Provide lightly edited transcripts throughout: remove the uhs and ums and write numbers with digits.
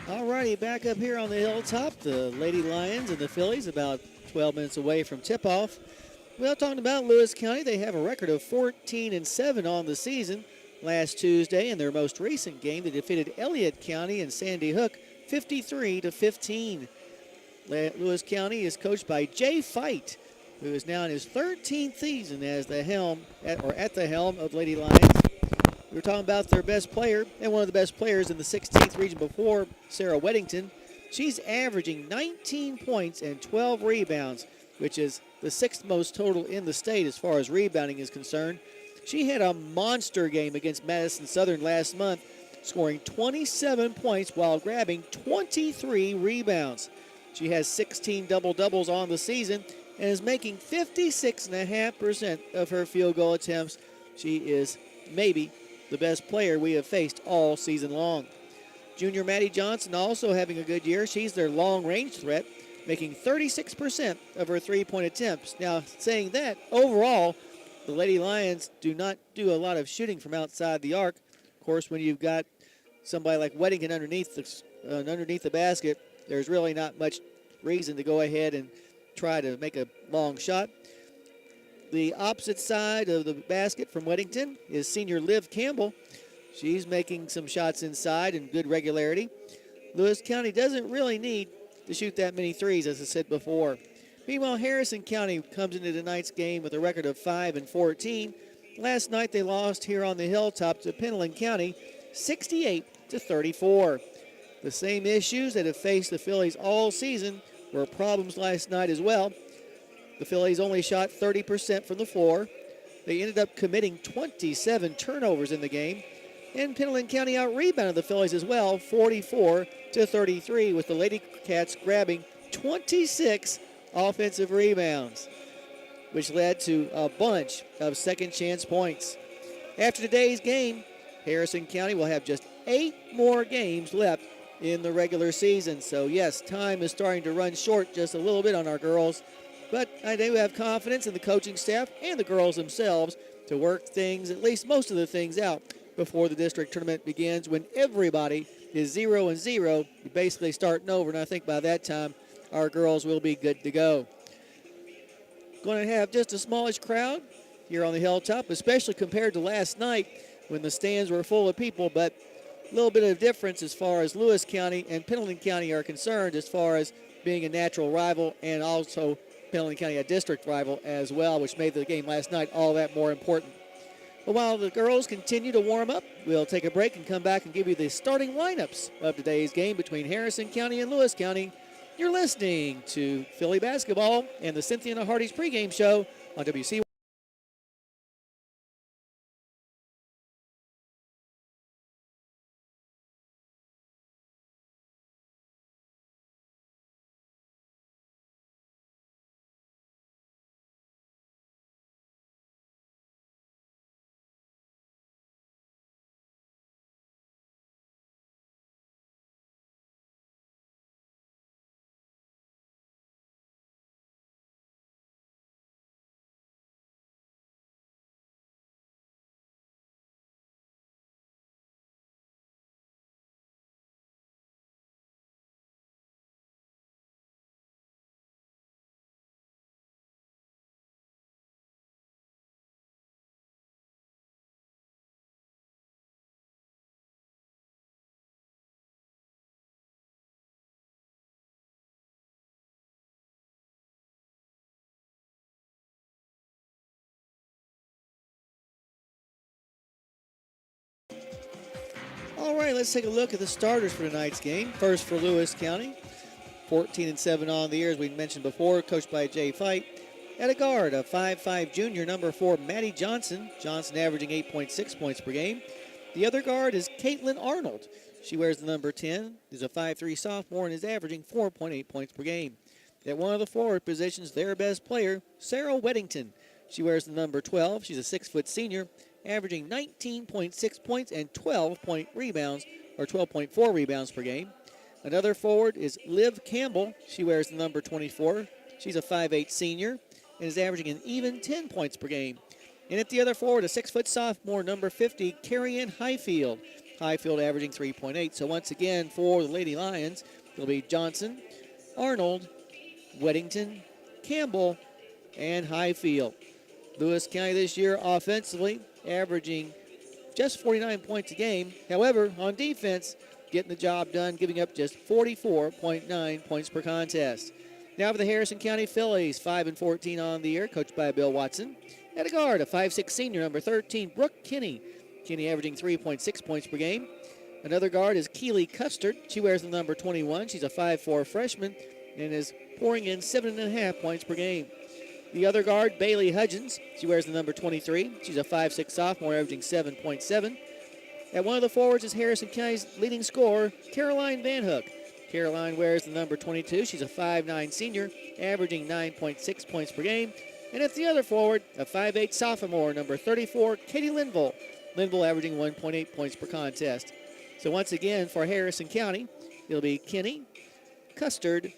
All righty, back up here on the hilltop, the Lady Lions and the Fillies about 12 minutes away from tip-off. Well, talking about Lewis County, they have a record of 14-7 on the season. Last Tuesday, in their most recent game, they defeated Elliott County and Sandy Hook 53-15. Lewis County is coached by Jay Fight, who is now in his 13th season as the at the helm of Lady Lions. We were talking about their best player, and one of the best players in the 16th region before, Sarah Weddington. She's averaging 19 points and 12 rebounds, which is the sixth most total in the state as far as rebounding is concerned. She had a monster game against Madison Southern last month, scoring 27 points while grabbing 23 rebounds. She has 16 double-doubles on the season and is making 56.5% of her field goal attempts. She is maybe the best player we have faced all season long. Junior Maddie Johnson also having a good year. She's their long-range threat, making 36% of her three-point attempts. Now, saying that, overall, the Lady Lions do not do a lot of shooting from outside the arc. Of course, when you've got somebody like Weddington underneath the basket, there's really not much reason to go ahead and try to make a long shot. The opposite side of the basket from Weddington is senior Liv Campbell. She's making some shots inside in good regularity. Lewis County doesn't really need to shoot that many threes, as I said before. Meanwhile, Harrison County comes into tonight's game with a record of 5-14. Last night they lost here on the hilltop to Pendleton County, 68-34. The same issues that have faced the Fillies all season were problems last night as well. The Fillies only shot 30% from the floor. They ended up committing 27 turnovers in the game. And Pendleton County out-rebounded the Fillies as well, 44-33, with the Lady Cats grabbing 26 offensive rebounds, which led to a bunch of second-chance points. After today's game, Harrison County will have just 8 more games left in the regular season. So, yes, time is starting to run short just a little bit on our girls. But I do have confidence in the coaching staff and the girls themselves to work things, at least most of the things, out before the district tournament begins, when everybody is 0-0. You're basically starting over, and I think by that time our girls will be good to go. Going to have just a smallish crowd here on the hilltop, especially compared to last night when the stands were full of people, but a little bit of difference as far as Lewis County and Pendleton County are concerned, as far as being a natural rival, and also Pendleton County a district rival as well, which made the game last night all that more important. But while the girls continue to warm up, we'll take a break and come back and give you the starting lineups of today's game between Harrison County and Lewis County. You're listening to Philly Basketball and the Cynthia and Hardy's pregame show on WC. All right, let's take a look at the starters for tonight's game. First for Lewis County, 14-7 on the year, as we mentioned before, coached by Jay Fight. At a guard, a 5'5 junior, number 4, Maddie Johnson. Johnson averaging 8.6 points per game. The other guard is Caitlin Arnold. She wears the number 10, is a 5'3 sophomore, and is averaging 4.8 points per game. At one of the forward positions, their best player, Sarah Weddington. She wears the number 12. She's a 6-foot senior, averaging 19.6 points and 12.4 rebounds per game. Another forward is Liv Campbell. She wears the number 24. She's a 5'8 senior and is averaging an even 10 points per game. And at the other forward, a 6-foot sophomore, number 50, Carrie Ann Highfield. Highfield averaging 3.8. So once again for the Lady Lions, it'll be Johnson, Arnold, Weddington, Campbell, and Highfield. Lewis County this year offensively averaging just 49 points a game. However, on defense, getting the job done, giving up just 44.9 points per contest. Now for the Harrison County Fillies, 5-14 on the year, coached by Bill Watson. At a guard, a 5'6 senior, number 13, Brooke Kinney. Kinney averaging 3.6 points per game. Another guard is Keely Custard. She wears the number 21. She's a 5'4 freshman and is pouring in 7.5 points per game. The other guard, Bailey Hudgens. She wears the number 23. She's a 5'6 sophomore, averaging 7.7. At one of the forwards is Harrison County's leading scorer, Caroline Van Hook. Caroline wears the number 22. She's a 5'9 senior, averaging 9.6 points per game. And at the other forward, a 5'8 sophomore, number 34, Katie Linville. Linville averaging 1.8 points per contest. So once again, for Harrison County, it'll be Kinney, Custard,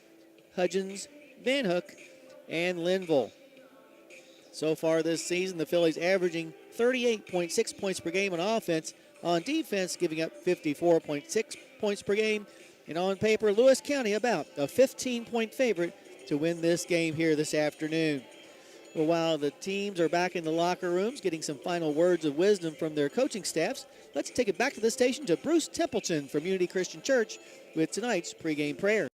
Hudgens, Van Hook, and Linville. So far this season, the Fillies averaging 38.6 points per game on offense. On defense, giving up 54.6 points per game. And on paper, Lewis County about a 15-point favorite to win this game here this afternoon. Well, while the teams are back in the locker rooms getting some final words of wisdom from their coaching staffs, let's take it back to the station to Bruce Templeton from Unity Christian Church with tonight's pregame prayer.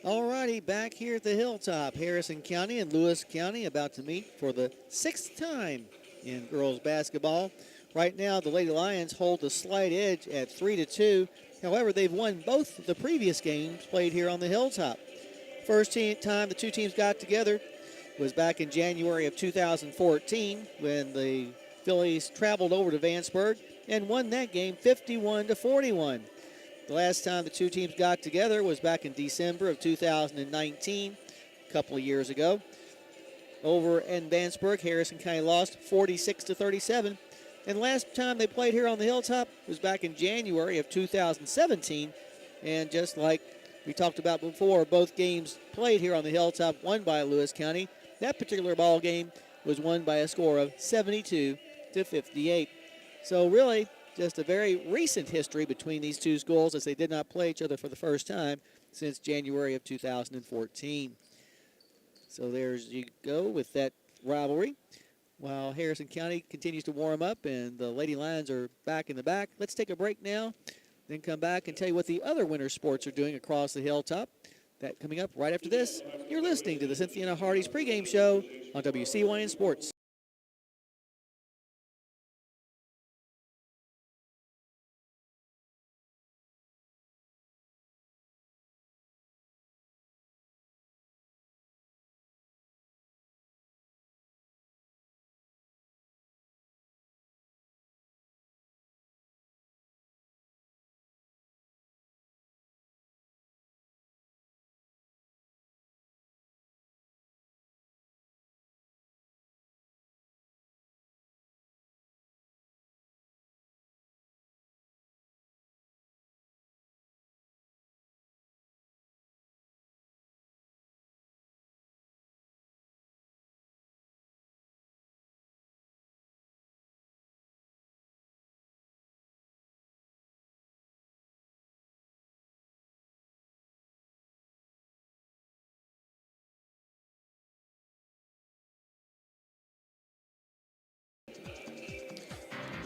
Alrighty, back here at the Hilltop, Harrison County and Lewis County about to meet for the 6th time in girls basketball. Right now, the Lady Lions hold a slight edge at 3-2. However, they've won both the previous games played here on the Hilltop. First time the two teams got together was back in January of 2014 when the Fillies traveled over to Vanceburg and won that game 51-41. The last time the two teams got together was back in December of 2019, a couple of years ago. Over in Vanceburg, Harrison County lost 46-37. And last time they played here on the Hilltop was back in January of 2017. And just like we talked about before, both games played here on the Hilltop won by Lewis County. That particular ball game was won by a score of 72-58. So really, just a very recent history between these two schools as they did not play each other for the first time since January of 2014. So there's you go with that rivalry. While Harrison County continues to warm up and the Lady Lions are back in the back, let's take a break now, then come back and tell you what the other winter sports are doing across the Hilltop. That coming up right after this. You're listening to the Cynthia Hardy's pregame show on WCYN Sports.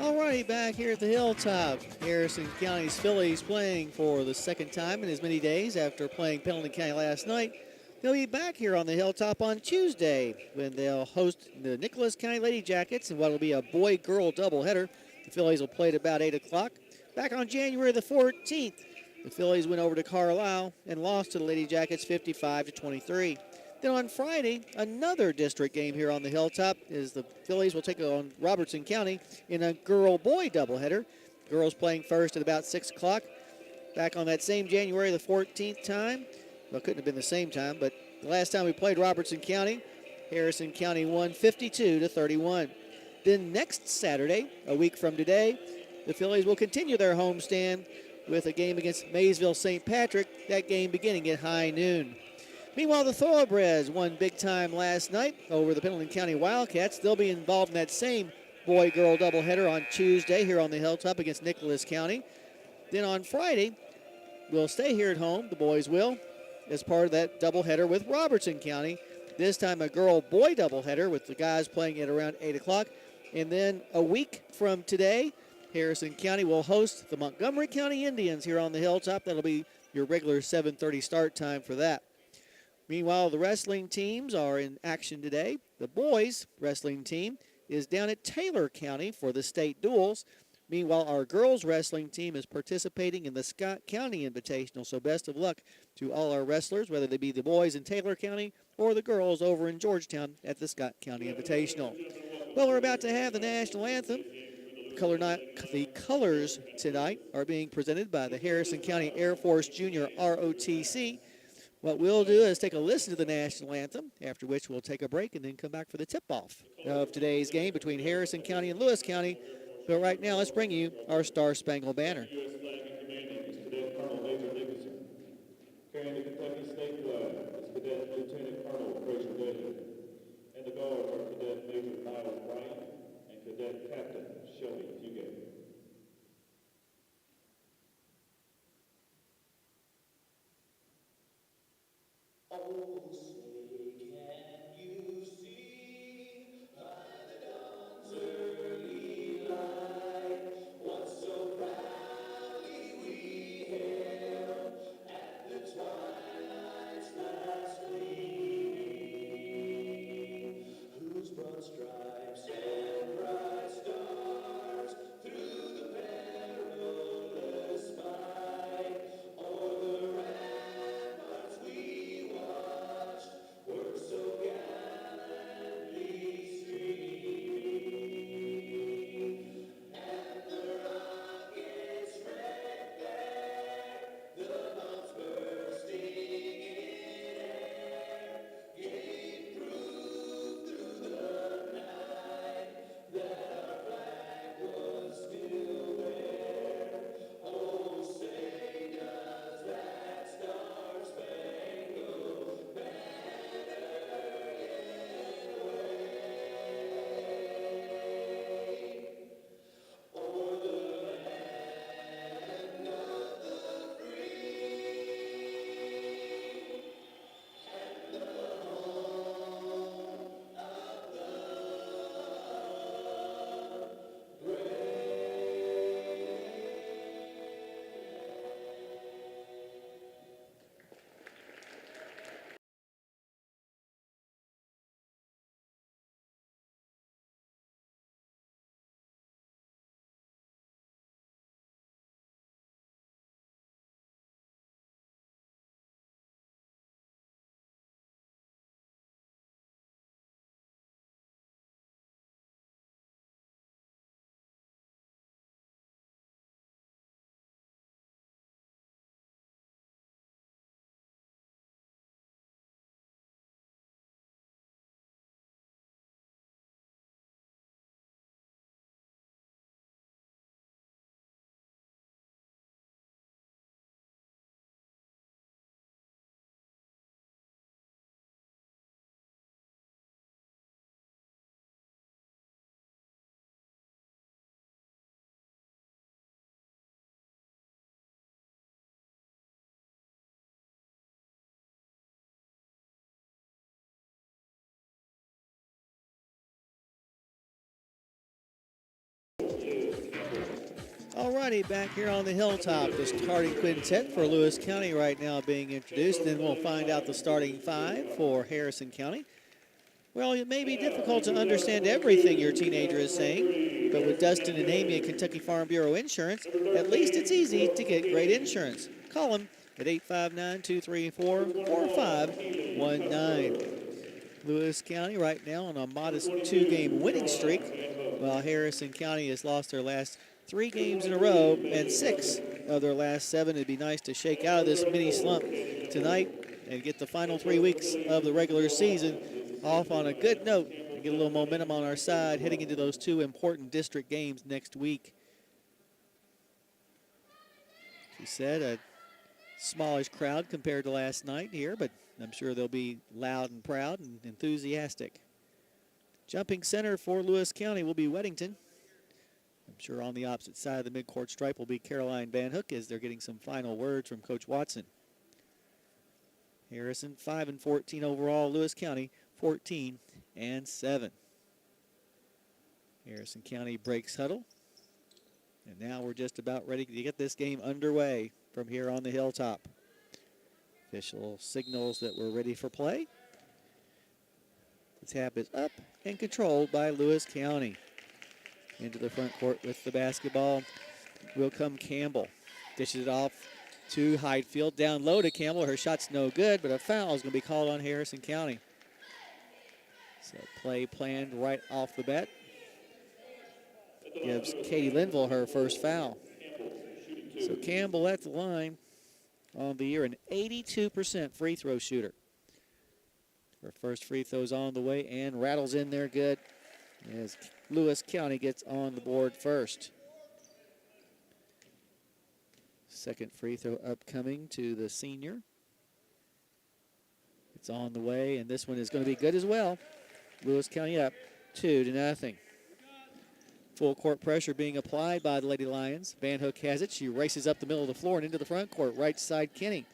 Alrighty, back here at the Hilltop. Harrison County's Fillies playing for the second time in as many days after playing Pendleton County last night. They'll be back here on the Hilltop on Tuesday when they'll host the Nicholas County Lady Jackets in what will be a boy-girl doubleheader. The Fillies will play at about 8 o'clock. Back on January the 14th, the Fillies went over to Carlisle and lost to the Lady Jackets 55-23. Then on Friday, another district game here on the Hilltop is the Fillies will take on Robertson County in a girl-boy doubleheader. Girls playing first at about 6 o'clock. Back on that same January the 14th time. Well, it couldn't have been the same time, but the last time we played Robertson County, Harrison County won 52-31. Then next Saturday, a week from today, the Fillies will continue their homestand with a game against Maysville St. Patrick, that game beginning at high noon. Meanwhile, the Thoroughbreds won big time last night over the Pendleton County Wildcats. They'll be involved in that same boy-girl doubleheader on Tuesday here on the Hilltop against Nicholas County. Then on Friday, we'll stay here at home, the boys will, as part of that doubleheader with Robertson County. This time a girl-boy doubleheader with the guys playing at around 8 o'clock. And then a week from today, Harrison County will host the Montgomery County Indians here on the Hilltop. That'll be your regular 7:30 start time for that. Meanwhile, the wrestling teams are in action today. The boys' wrestling team is down at Taylor County for the state duels. Meanwhile, our girls' wrestling team is participating in the Scott County Invitational. So best of luck to all our wrestlers, whether they be the boys in Taylor County or the girls over in Georgetown at the Scott County Invitational. Well, we're about to have the national anthem. The colors tonight are being presented by the Harrison County Air Force Junior ROTC. What we'll do is take a listen to the national anthem, after which we'll take a break and then come back for the tip-off of today's game between Harrison County and Lewis County. But right now, let's bring you our Star Spangled Banner. U.S. flag and commanding is Cadet Colonel Major Nicholson. Carrying the Kentucky State flag is Cadet Lieutenant Colonel Fraser Daly. And the guard are Cadet Major Miles Bryant and Cadet Captain Shelby Fugate. Oh, say can you see by the dawn's early light what so proudly Alrighty, back here on the hilltop, the starting quintet for Lewis County right now being introduced. Then we'll find out the starting five for Harrison County. Well, it may be difficult to understand everything your teenager is saying, but with Dustin and Amy at Kentucky Farm Bureau Insurance, at least it's easy to get great insurance. Call them at 859-234-4519. Lewis County right now on a modest 2-game winning streak, while Harrison County has lost their last 3 games in a row and 6 of their last 7. It'd be nice to shake out of this mini slump tonight and get the final 3 weeks of the regular season off on a good note and get a little momentum on our side heading into those 2 important district games next week. She said a smallish crowd compared to last night here, but I'm sure they'll be loud and proud and enthusiastic. Jumping center for Lewis County will be Weddington. I'm sure on the opposite side of the midcourt stripe will be Caroline Van Hook as they're getting some final words from Coach Watson. Harrison 5-14 overall. Lewis County 14-7. Harrison County breaks huddle. And now we're just about ready to get this game underway from here on the hilltop. Official signals that we're ready for play. The tap is up and controlled by Lewis County. Into the front court with the basketball will come Campbell. Dishes it off to Highfield. Down low to Campbell. Her shot's no good, but a foul is going to be called on Harrison County. So play planned right off the bat. Gives Katie Linville her first foul. So Campbell at the line on the year, an 82% free throw shooter. Her first free throw's on the way and rattles in there good as Lewis County gets on the board first. Second free throw upcoming to the senior. It's on the way, and this one is going to be good as well. Lewis County up 2-0. Full court pressure being applied by the Lady Lions. Van Hook has it. She races up the middle of the floor and into the front court. Right side, Kenny.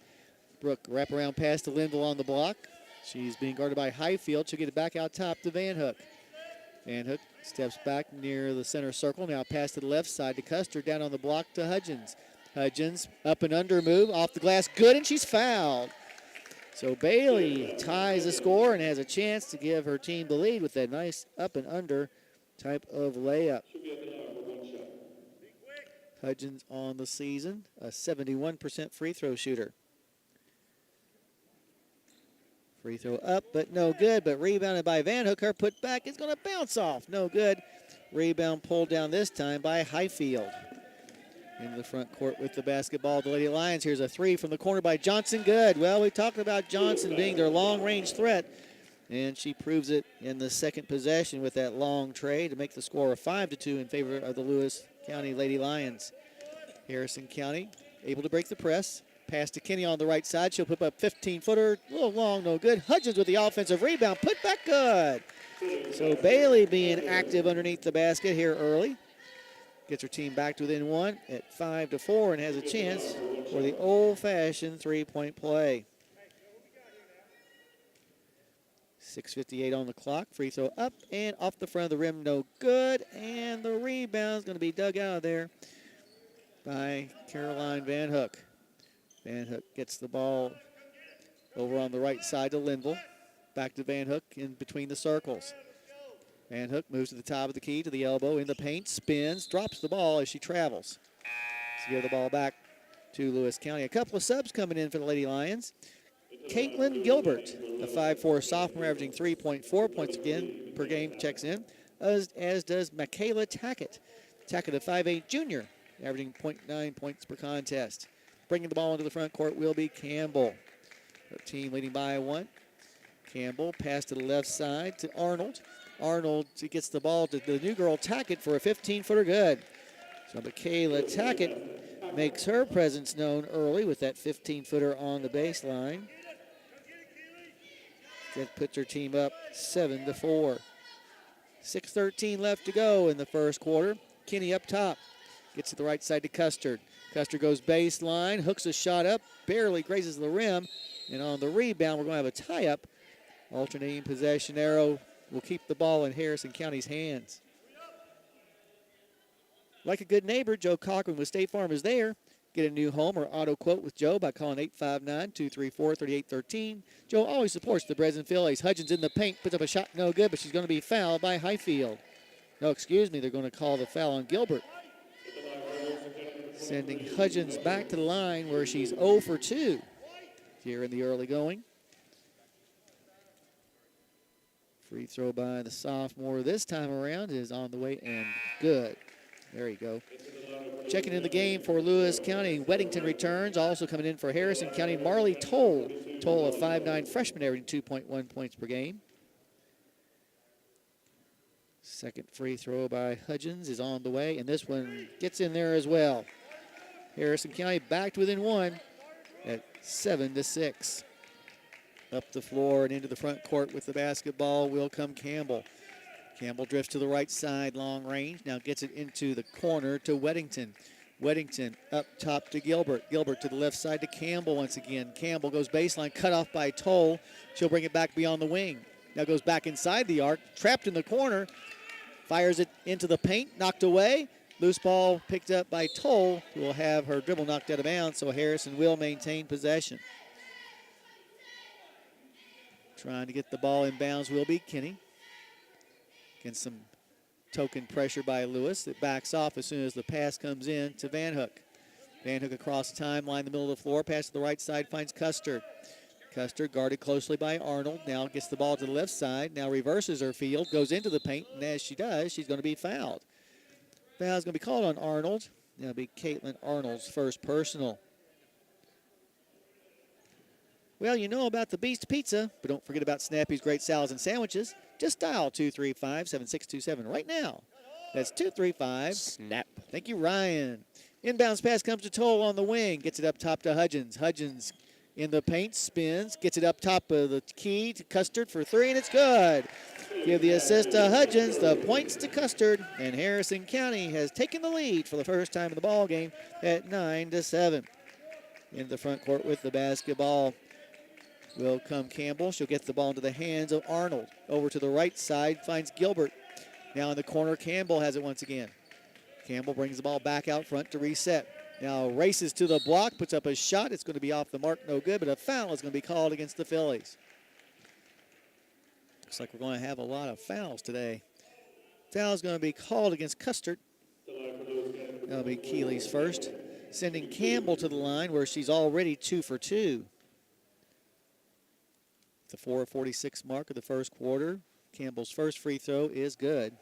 Brooke wraparound pass to Linville on the block. She's being guarded by Highfield. She'll get it back out top to Van Hook. Van Hook steps back near the center circle. Now pass to the left side to Custer. Down on the block to Hudgens. Hudgens up and under move. Off the glass. Good, and she's fouled. So Bailey ties the score and has a chance to give her team the lead with that nice up and under type of layup. Hudgens on the season, a 71% free throw shooter. Free throw up, but no good, but rebounded by Van Hook. Her put back is going to bounce off. No good. Rebound pulled down this time by Highfield. In the front court with the basketball, the Lady Lions. Here's a 3 from the corner by Johnson. Good. Well, we talked about Johnson being their long-range threat, and she proves it in the second possession with that long tray to make the score a 5-2 in favor of the Lewis County Lady Lions. Harrison County able to break the press. Pass to Kenny on the right side. She'll put up 15-footer. A little long, no good. Hudgens with the offensive rebound. Put back good. So Bailey being active underneath the basket here early. Gets her team back to within 1 at 5-4 and has a chance for the old-fashioned three-point play. 6:58 on the clock. Free throw up and off the front of the rim, no good. And the rebound's going to be dug out of there by Caroline Van Hook. Van Hook gets the ball over on the right side to Linville. Back to Van Hook in between the circles. Van Hook moves to the top of the key, to the elbow, in the paint, spins, drops the ball as she travels. To give the ball back to Lewis County. A couple of subs coming in for the Lady Lions. Caitlin Gilbert, a 5'4 sophomore, averaging 3.4 points again per game, checks in, as does Michaela Tackett. Tackett, a 5'8 junior, averaging 0.9 points per contest. Bringing the ball into the front court will be Campbell. Her team leading by 1. Campbell pass to the left side to Arnold. Arnold gets the ball to the new girl Tackett for a 15-footer good. So Michaela Tackett makes her presence known early with that 15-footer on the baseline. That puts her team up 7-4. 6:13 left to go in the first quarter. Kinney up top. Gets to the right side to Custard. Custer goes baseline, hooks a shot up, barely grazes the rim. And on the rebound, we're going to have a tie-up. Alternating possession arrow will keep the ball in Harrison County's hands. Like a good neighbor, Joe Cochran with State Farm is there. Get a new home or auto quote with Joe by calling 859-234-3813. Joe always supports the Breds and Fillies. Hudgens in the paint, puts up a shot, no good, but she's going to be fouled by Highfield. No, excuse me, they're going to call the foul on Gilbert. Sending Hudgens back to the line where she's 0 for 2 here in the early going. Free throw by the sophomore this time around is on the way and good. There you go. Checking in the game for Lewis County, Weddington returns. Also coming in for Harrison County, Marley Toll. Toll, a 5'9" freshman, averaging 2.1 points per game. Second free throw by Hudgens is on the way, and this one gets in there as well. Harrison County back to within 1 at 7-6. Up the floor and into the front court with the basketball will come Campbell. Campbell drifts to the right side, long range. Now gets it into the corner to Weddington. Weddington up top to Gilbert. Gilbert to the left side to Campbell once again. Campbell goes baseline, cut off by Toll. She'll bring it back beyond the wing. Now goes back inside the arc, trapped in the corner. Fires it into the paint, knocked away. Loose ball picked up by Toll, who will have her dribble knocked out of bounds, so Harrison will maintain possession. Trying to get the ball in bounds will be Kinney. Against some token pressure by Lewis. It backs off as soon as the pass comes in to Van Hook. Van Hook across the timeline, the middle of the floor. Pass to the right side, finds Custer. Custer guarded closely by Arnold. Now gets the ball to the left side. Now reverses her field, goes into the paint, and as she does, she's going to be fouled. Foul's going to be called on Arnold. That'll be Caitlin Arnold's first personal. Well, you know about the Beast Pizza, but don't forget about Snappy's great salads and sandwiches. Just dial 235-7627 right now. That's 235-SNAP. Thank you, Ryan. Inbounds pass comes to Toll on the wing. Gets it up top to Hudgens. Hudgens in the paint, spins, gets it up top of the key to Custard for 3, and it's good. Give the assist to Hudgens, the points to Custard, and Harrison County has taken the lead for the first time in the ball game at 9-7. In the front court with the basketball will come Campbell. She'll get the ball into the hands of Arnold. Over to the right side, finds Gilbert. Now in the corner, Campbell has it once again. Campbell brings the ball back out front to reset. Now races to the block, puts up a shot. It's going to be off the mark, no good, but a foul is going to be called against the Fillies. Looks like we're going to have a lot of fouls today. Foul is going to be called against Custard. That'll be Keeley's first. Sending Campbell to the line where she's already 2 for 2. The 4:46 mark of the first quarter. Campbell's first free throw is good.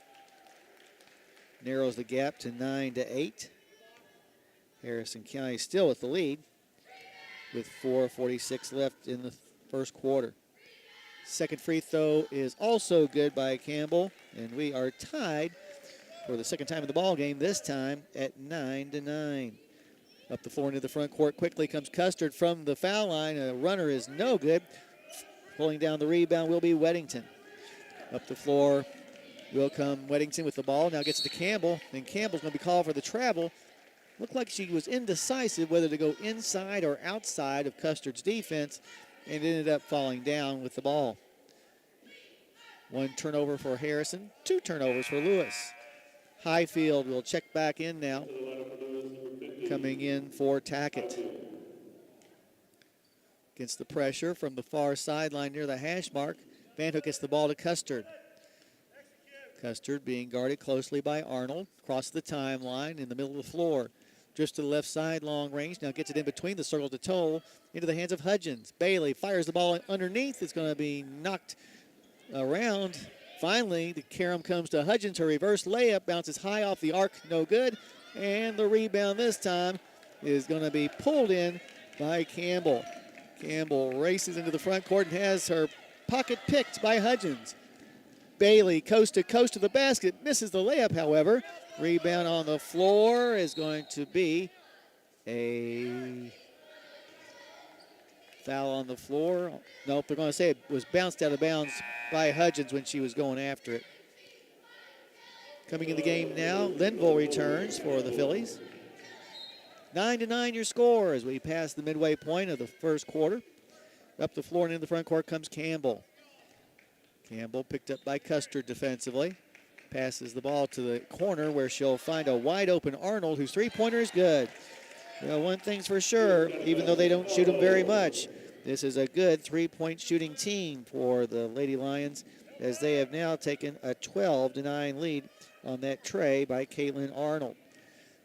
Narrows the gap to 9-8. Harrison County still with the lead with 4:46 left in the first quarter. Second free throw is also good by Campbell, and we are tied for the second time in the ball game, this time at 9-9. Up the floor into the front court quickly comes Custard from the foul line. A runner is no good. Pulling down the rebound will be Weddington. Up the floor will come Weddington with the ball. Now gets it to Campbell. Then Campbell's going to be called for the travel. Looked like she was indecisive whether to go inside or outside of Custard's defense and ended up falling down with the ball. 1 turnover for Harrison, 2 turnovers for Lewis. Highfield will check back in now. Coming in for Tackett. Against the pressure from the far sideline near the hash mark, Van Hook gets the ball to Custard. Custard being guarded closely by Arnold. Across the timeline in the middle of the floor. Just to the left side, long range. Now gets it in between the circle to Toll. Into the hands of Hudgens. Bailey fires the ball underneath. It's going to be knocked around. Finally, the carom comes to Hudgens. Her reverse layup bounces high off the arc. No good. And the rebound this time is going to be pulled in by Campbell. Campbell races into the front court and has her pocket picked by Hudgens. Bailey coast to the basket. Misses the layup, however. Rebound on the floor is going to be a foul on the floor. Nope, they're going to say it was bounced out of bounds by Hudgens when she was going after it. Coming in the game now, Linville returns for the Fillies. 9-9 your score as we pass the midway point of the first quarter. Up the floor and in the front court comes Campbell. Campbell picked up by Custard defensively. Passes the ball to the corner where she'll find a wide open Arnold, whose three-pointer is good. Well, one thing's for sure, even though they don't shoot them very much, this is a good three-point shooting team for the Lady Lions, as they have now taken a 12-9 lead on that tray by Caitlin Arnold.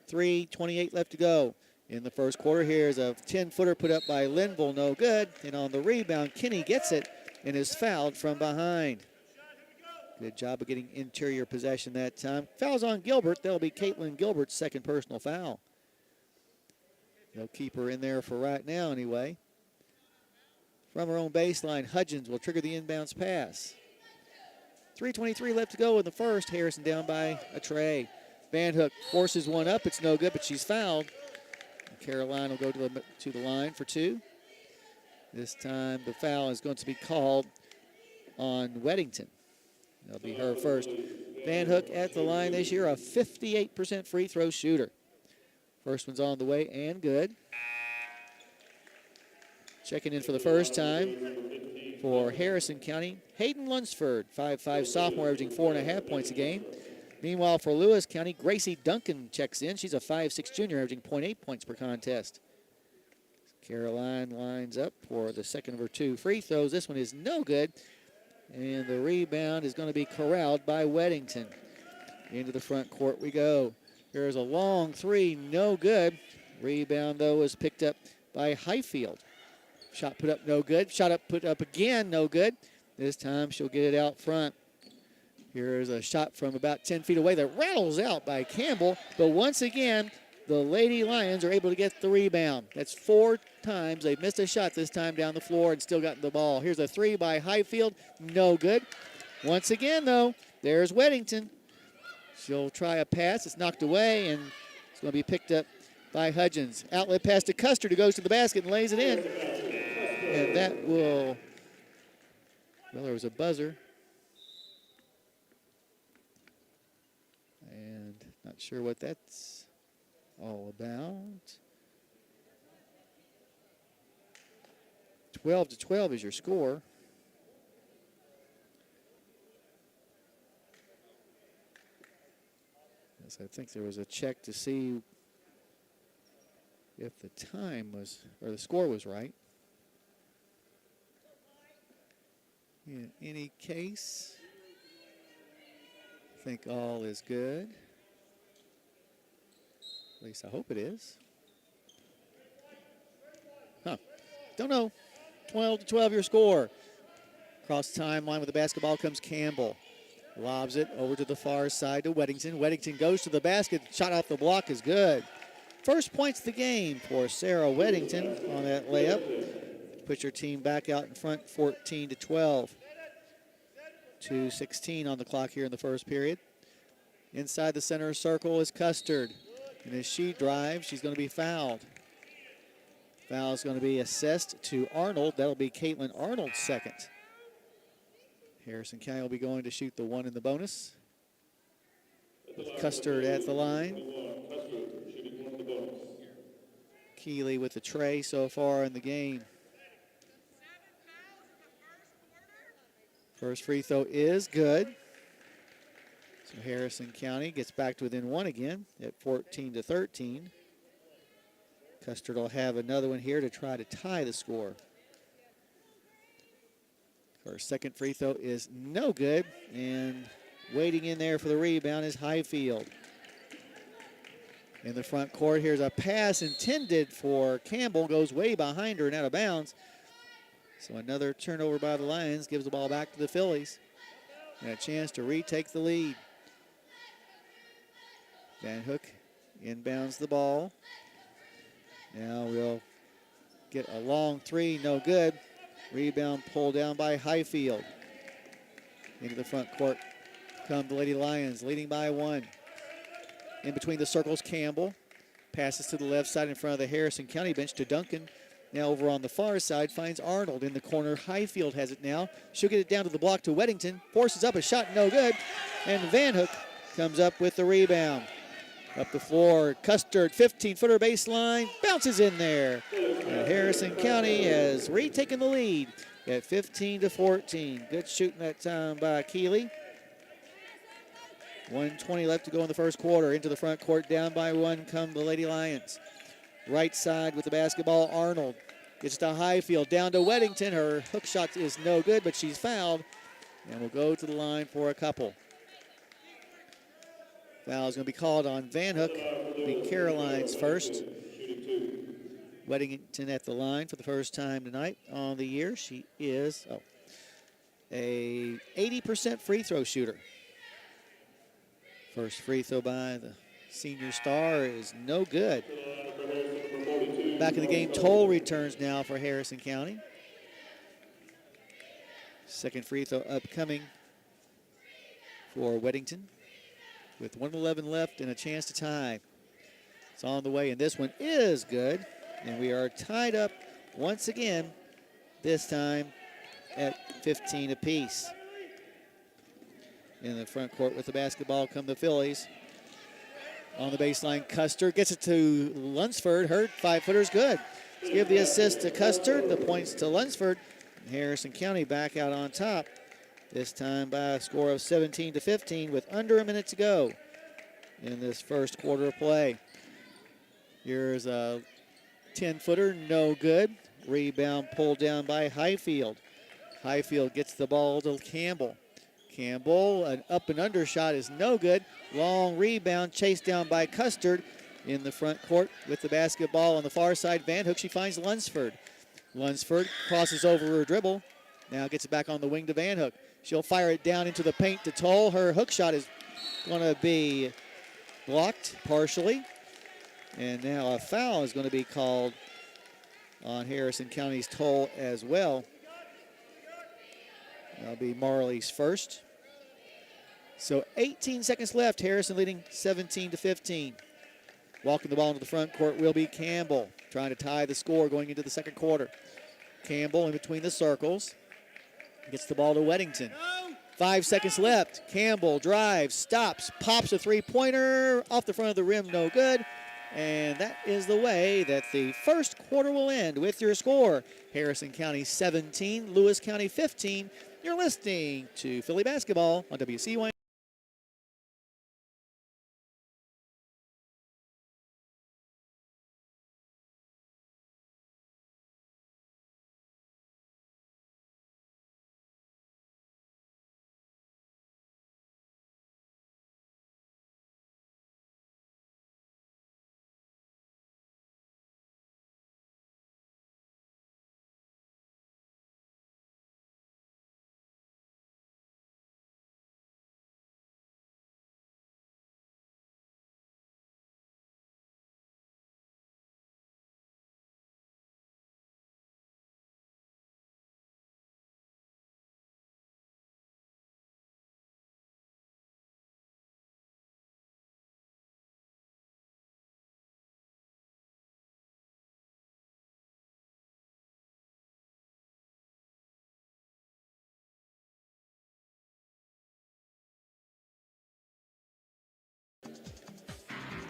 3:28 left to go in the first quarter. Here's a 10-footer put up by Linville, no good. And on the rebound, Kinney gets it and is fouled from behind. Good job of getting interior possession that time. Fouls on Gilbert. That'll be Caitlin Gilbert's second personal foul. They'll keep her in there for right now anyway. From her own baseline, Hudgens will trigger the inbounds pass. 3:23 left to go in the first. Harrison down by a tray. Van Hook forces one up. It's no good, but she's fouled. Caroline will go to the line for two. This time the foul is going to be called on Weddington. That'll be her first. Van Hook at the line this year, a 58% free throw shooter. First one's on the way and good. Checking in for the first time for Harrison County, Hayden Lunsford, 5'5" sophomore, averaging 4.5 points a game. Meanwhile, for Lewis County, Gracie Duncan checks in. She's a 5'6" junior, averaging 0.8 points per contest. Caroline lines up for the second of her two free throws. This one is no good. And the rebound is going to be corralled by Weddington. Into the front court we go. There's a long three, no good. Rebound, though, is picked up by Highfield. Shot put up, no good. Shot up, put up again, no good. This time she'll get it out front. Here's a shot from about 10 feet away that rattles out by Campbell. But once again, the Lady Lions are able to get the rebound. That's 4 times they've missed a shot this time down the floor and still gotten the ball. Here's a three by Highfield, no good. Once again, though, there's Weddington. She'll try a pass. It's knocked away, and it's going to be picked up by Hudgens. Outlet pass to Custard, who goes to the basket and lays it in. And that will, well, there was a buzzer. And not sure what that's all about. 12-12 is your score. Yes, I think there was a check to see if the time was, or the score was right. In any case, I think all is good. At least I hope it is. Don't know. 12-12 your score. Across the timeline with the basketball comes Campbell. Lobs it over to the far side to Weddington. Weddington goes to the basket. Shot off the block is good. First points of the game for Sarah Weddington on that layup. Puts your team back out in front, 14-12. 2:16 on the clock here in the first period. Inside the center circle is Custard. And as she drives, she's going to be fouled. Foul is going to be assessed to Arnold. That'll be Caitlin Arnold's second. Harrison County will be going to shoot the one in the bonus. With Custard at the line. Keeley with the tray so far in the game. First free throw is good. So Harrison County gets back to within one again at 14-13. Custard will have another one here to try to tie the score. Her second free throw is no good, and waiting in there for the rebound is Highfield. In the front court, here's a pass intended for Campbell, goes way behind her and out of bounds. So another turnover by the Lions gives the ball back to the Fillies. And a chance to retake the lead. Van Hook inbounds the ball. Now we'll get a long three, no good. Rebound pulled down by Highfield. Into the front court come the Lady Lions, leading by one. In between the circles, Campbell. Passes to the left side in front of the Harrison County bench to Duncan. Now over on the far side, finds Arnold in the corner. Highfield has it now. She'll get it down to the block to Weddington. Forces up a shot, no good. And Van Hook comes up with the rebound. Up the floor, Custard, 15-footer baseline, bounces in there. And Harrison County has retaken the lead at 15-14. Good shooting that time by Keeley. 1:20 left to go in the first quarter. Into the front court, down by one come the Lady Lions. Right side with the basketball, Arnold. Gets to Highfield, down to Weddington. Her hook shot is no good, but she's fouled and will go to the line for a couple. Foul is going to be called on Van Hook. It'll be Caroline's first. Weddington at the line for the first time tonight on the year. She is a 80% free throw shooter. First free throw by the senior star is no good. Back in the game, Toll returns now for Harrison County. Second free throw upcoming for Weddington with 1:11 left and a chance to tie. It's on the way, and this one is good. And we are tied up once again, this time at 15 apiece. In the front court with the basketball come the Fillies. On the baseline, Custer gets it to Lunsford. Her 5-footer's good. Let's give the assist to Custer. The points to Lunsford. Harrison County back out on top. This time by a score of 17-15 with under a minute to go in this first quarter of play. Here's a 10-footer, no good. Rebound pulled down by Highfield. Highfield gets the ball to Campbell. Campbell, an up and under shot is no good. Long rebound chased down by Custard in the front court with the basketball on the far side. Van Hook, she finds Lunsford. Lunsford crosses over her dribble. Now gets it back on the wing to Van Hook. She'll fire it down into the paint to Toll. Her hook shot is going to be blocked partially. And now a foul is going to be called on Harrison County's Toll as well. That'll be Marley's first. So 18 seconds left. Harrison leading 17-15. Walking the ball into the front court will be Campbell, trying to tie the score going into the second quarter. Campbell in between the circles. Gets the ball to Weddington. 5 seconds left. Campbell drives, stops, pops a three-pointer off the front of the rim, no good. And that is the way that the first quarter will end with your score. Harrison County 17, Lewis County 15. You're listening to Philly basketball on WCY.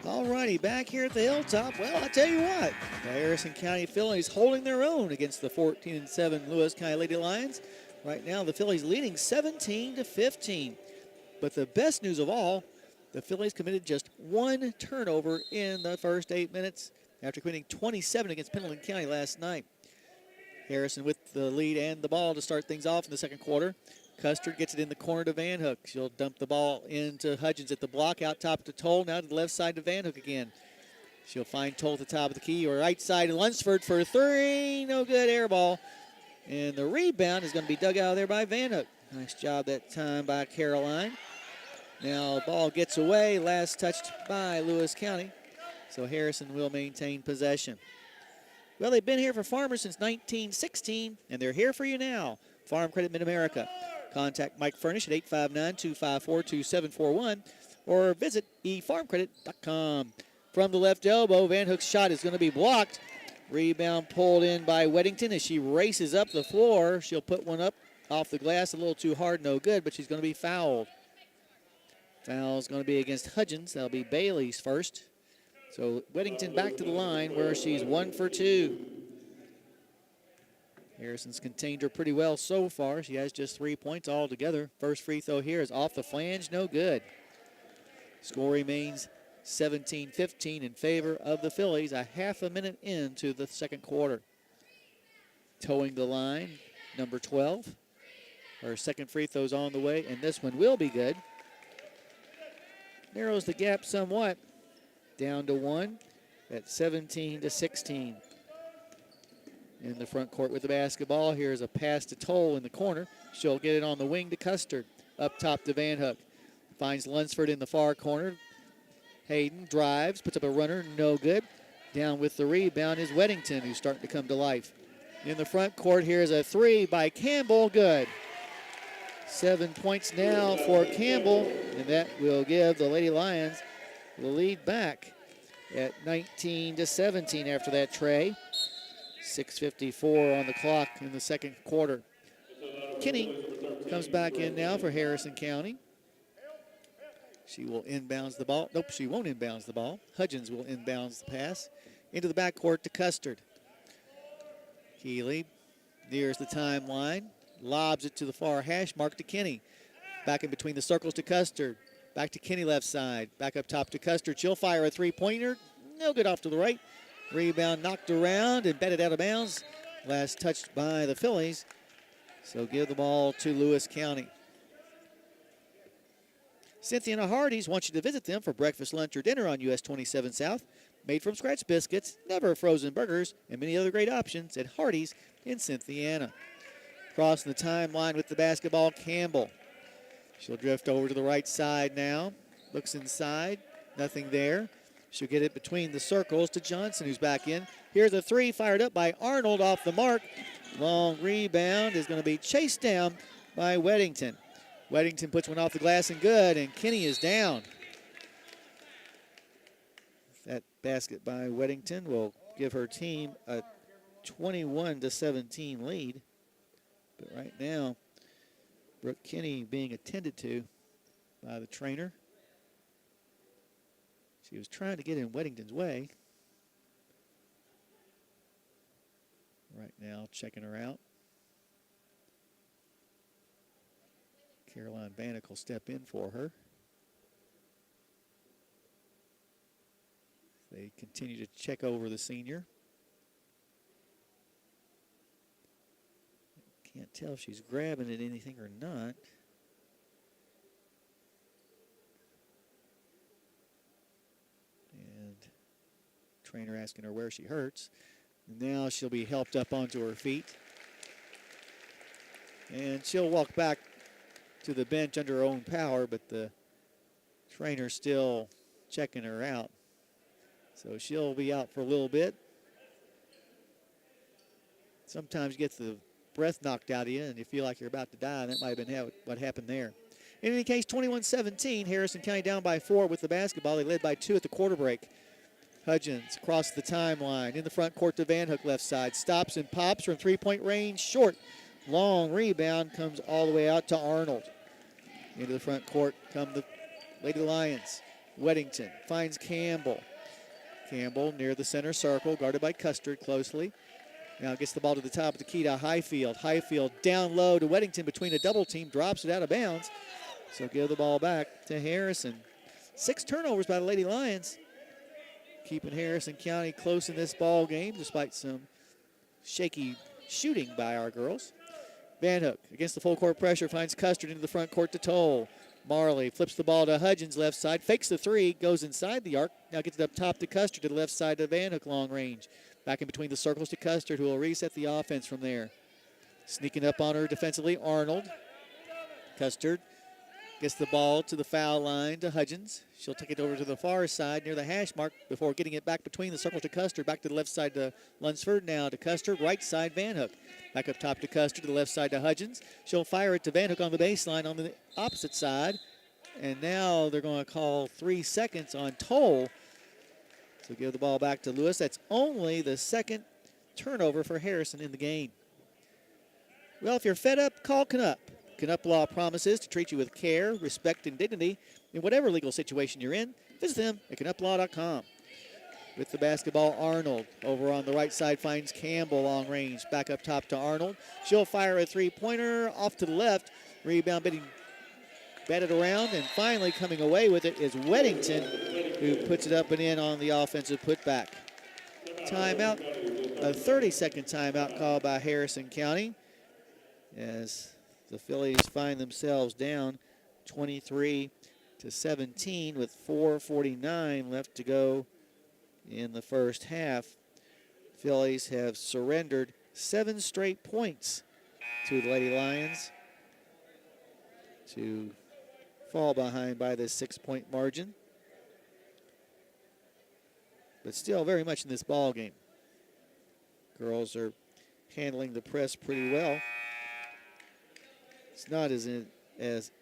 All righty, back here at the Hilltop. Well, I tell you what, the Harrison County Fillies holding their own against the 14-7 Lewis County Lady Lions. Right now, the Fillies leading 17-15. But the best news of all, the Fillies committed just one turnover in the first 8 minutes after committing 27 against Pendleton County last night. Harrison with the lead and the ball to start things off in the second quarter. Custer gets it in the corner to Van Hook. She'll dump the ball into Hudgens at the block, out top to Toll, now to the left side to Van Hook again. She'll find Toll at the top of the key, or right side to Lunsford for a three. No good, air ball. And the rebound is going to be dug out of there by Van Hook. Nice job that time by Caroline. Now ball gets away, last touched by Lewis County. So Harrison will maintain possession. Well, they've been here for Farmers since 1916, and they're here for you now. Farm Credit Mid-America. Contact Mike Furnish at 859-254-2741 or visit efarmcredit.com. From the left elbow, Van Hook's shot is going to be blocked. Rebound pulled in by Weddington as she races up the floor. She'll put one up off the glass a little too hard, no good, but she's going to be fouled. Foul's going to be against Hudgens. That'll be Bailey's first. So Weddington back to the line where she's 1 for 2. Harrison's contained her pretty well so far. She has just 3 points altogether. First free throw here is off the flange, no good. Score remains 17-15 in favor of the Fillies, a half a minute into the second quarter. Towing the line, number 12. Her second free throw's on the way, and this one will be good. Narrows the gap somewhat, down to 1 at 17-16. In the front court with the basketball, here's a pass to Toll in the corner. She'll get it on the wing to Custer. Up top to Van Hook. Finds Lunsford in the far corner. Hayden drives, puts up a runner, no good. Down with the rebound is Weddington, who's starting to come to life. In the front court, here's a three by Campbell, good. 7 points now for Campbell, and that will give the Lady Lions the lead back at 19-17 after that tray. 6:54 on the clock in the second quarter. Kinney comes back in now for Harrison County. She will inbounds the ball. Nope, she won't inbounds the ball. Hudgens will inbounds the pass into the backcourt to Custard. Keeley nears the timeline, lobs it to the far hash mark to Kinney. Back in between the circles to Custard. Back to Kinney left side. Back up top to Custard. She'll fire a three-pointer. No good off to the right. Rebound knocked around and batted out of bounds. Last touched by the Fillies. So give the ball to Lewis County. Cynthia and Hardee's wants you to visit them for breakfast, lunch, or dinner on US 27 South. Made from scratch biscuits, never frozen burgers, and many other great options at Hardee's in Cynthiana. Crossing the timeline with the basketball, Campbell. She'll drift over to the right side now. Looks inside, nothing there. She'll get it between the circles to Johnson, who's back in. Here's a three fired up by Arnold off the mark. Long rebound is going to be chased down by Weddington. Weddington puts one off the glass and good, and Kinney is down. That basket by Weddington will give her team a 21-17 lead. But right now, Brooke Kinney being attended to by the trainer. She was trying to get in Weddington's way. Right now, checking her out. Caroline Bannock will step in for her. They continue to check over the senior. Can't tell if she's grabbing at anything or not. And trainer asking her where she hurts. And now she'll be helped up onto her feet. And she'll walk back to the bench under her own power, but the trainer's still checking her out. So she'll be out for a little bit. Sometimes you get the breath knocked out of you and you feel like you're about to die, and that might have been what happened there. In any case, 21-17, Harrison County down by 4 with the basketball. They led by 2 at the quarter break. Hudgens across the timeline in the front court to Van Hook left side. Stops and pops from three-point range, short. Long rebound comes all the way out to Arnold. Into the front court come the Lady Lions. Weddington finds Campbell. Campbell near the center circle, guarded by Custard closely. Now gets the ball to the top of the key to Highfield. Highfield down low to Weddington between a double team, drops it out of bounds. So give the ball back to Harrison. 6 turnovers by the Lady Lions. Keeping Harrison County close in this ball game despite some shaky shooting by our girls. Van Hook against the full court pressure finds Custard into the front court to Toll. Marley flips the ball to Hudgens left side, fakes the three, goes inside the arc. Now gets it up top to Custard to the left side to Van Hook long range. Back in between the circles to Custard, who will reset the offense from there. Sneaking up on her defensively, Arnold. Custard gets the ball to the foul line to Hudgens. She'll take it over to the far side near the hash mark before getting it back between the circles to Custard. Back to the left side to Lunsford. Now to Custard. Right side, Van Hook. Back up top to Custard to the left side to Hudgens. She'll fire it to Van Hook on the baseline on the opposite side. And now they're going to call 3 seconds on Toll. So give the ball back to Lewis. That's only the second turnover for Harrison in the game. Well, if you're fed up, call Canup. Canup Law promises to treat you with care, respect, and dignity in whatever legal situation you're in. Visit them at canuplaw.com. With the basketball, Arnold over on the right side finds Campbell long range. Back up top to Arnold. She'll fire a three-pointer off to the left. Rebound being batted around, and finally coming away with it is Weddington, who puts it up and in on the offensive putback. Timeout, a 30-second timeout called by Harrison County as the Phillies find themselves down 23-17 with 4:49 left to go in the first half. Phillies have surrendered 7 straight points to the Lady Lions to fall behind by this 6-point margin. But still very much in this ball game. Girls are handling the press pretty well. It's not as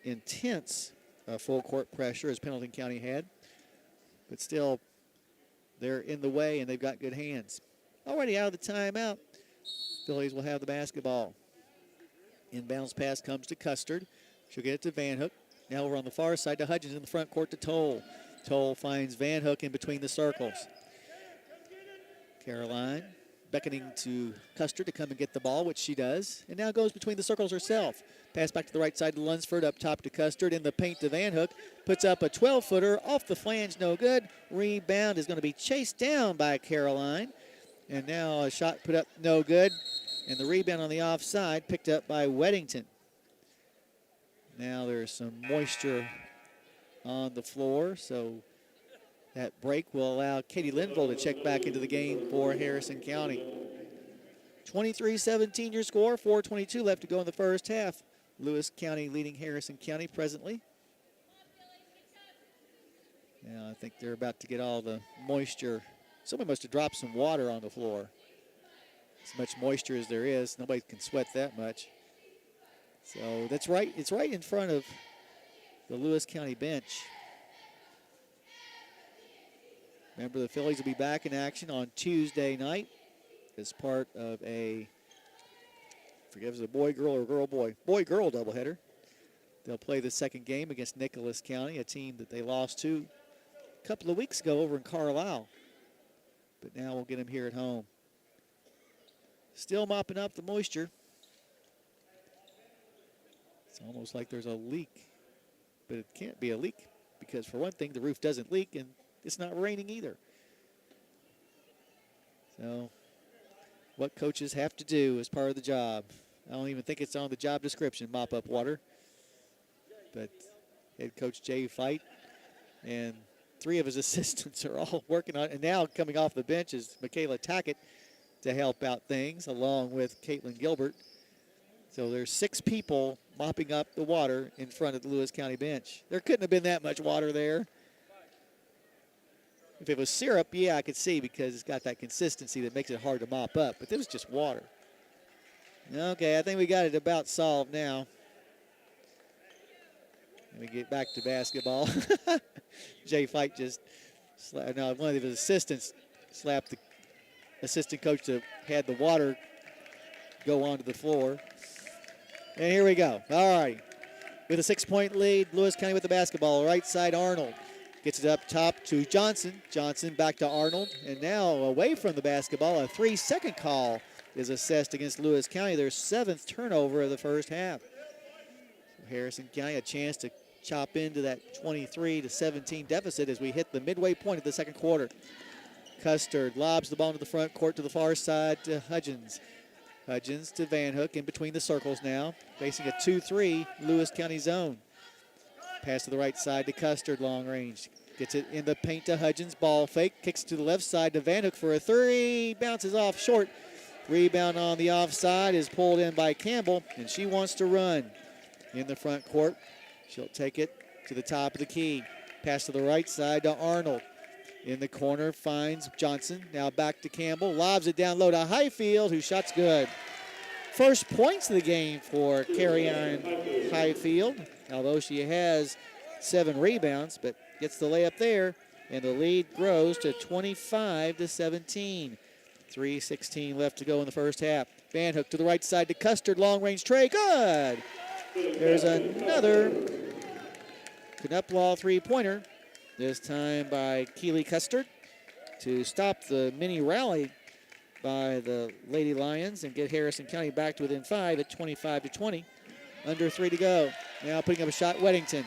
intense full court pressure as Pendleton County had, but still they're in the way and they've got good hands. Already out of the timeout, Phillies will have the basketball. Inbounds pass comes to Custard. She'll get it to Van Hook. Now over on the far side to Hudgens in the front court to Toll. Toll finds Van Hook in between the circles. Caroline beckoning to Custer to come and get the ball, which she does, and now goes between the circles herself. Pass back to the right side to Lunsford, up top to Custard, in the paint to Van Hook. Puts up a 12-footer, off the flange, no good. Rebound is going to be chased down by Caroline. And now a shot put up, no good. And the rebound on the offside picked up by Weddington. Now there's some moisture on the floor, so that break will allow Katie Linville to check back into the game for Harrison County. 23-17 your score, 4:22 left to go in the first half. Lewis County leading Harrison County presently. Yeah, I think they're about to get all the moisture. Somebody must have dropped some water on the floor. As much moisture as there is, nobody can sweat that much. So that's right, it's right in front of the Lewis County bench. Remember, the Phillies will be back in action on Tuesday night as part of I forget if it's a boy-girl or girl-boy. Boy-girl doubleheader. They'll play the second game against Nicholas County, a team that they lost to a couple of weeks ago over in Carlisle. But now we'll get them here at home. Still mopping up the moisture. It's almost like there's a leak, but it can't be a leak because, for one thing, the roof doesn't leak, and it's not raining either. So what coaches have to do as part of the job. I don't even think it's on the job description, mop up water. But head coach Jay Fight and 3 of his assistants are all working on it. And now coming off the bench is Michaela Tackett to help out things, along with Caitlin Gilbert. So there's 6 people mopping up the water in front of the Lewis County bench. There couldn't have been that much water there. If it was syrup, yeah, I could see, because it's got that consistency that makes it hard to mop up. But this was just water. Okay, I think we got it about solved now. And we get back to basketball. Jay Fight just one of his assistants slapped the assistant coach that had the water go onto the floor. And here we go. All right. With a 6-point lead, Lewis County with the basketball. Right side, Arnold. Gets it up top to Johnson. Johnson back to Arnold. And now away from the basketball, a 3-second call is assessed against Lewis County. Their 7th turnover of the first half. So Harrison County a chance to chop into that 23-17 deficit as we hit the midway point of the second quarter. Custard lobs the ball to the front court to the far side to Hudgens. Hudgens to Van Hook in between the circles now, facing a 2-3 Lewis County zone. Pass to the right side to Custard, long range. Gets it in the paint to Hudgens, ball fake, kicks to the left side to Van Hook for a 3, bounces off short. Rebound on the offside is pulled in by Campbell, and she wants to run in the front court. She'll take it to the top of the key. Pass to the right side to Arnold. In the corner, finds Johnson. Now back to Campbell. Lobs it down low to Highfield, who shot's good. First points of the game for Carrie-Ann Highfield, although she has 7 rebounds, but gets the layup there, and the lead grows to 25-17. 3:16 left to go in the first half. Van Hook to the right side to Custard, long-range tray, good! There's another Knupplau three-pointer, this time by Keely Custard, to stop the mini rally by the Lady Lions and get Harrison County back to within 5 at 25-20. Under 3 to go. Now putting up a shot, Weddington.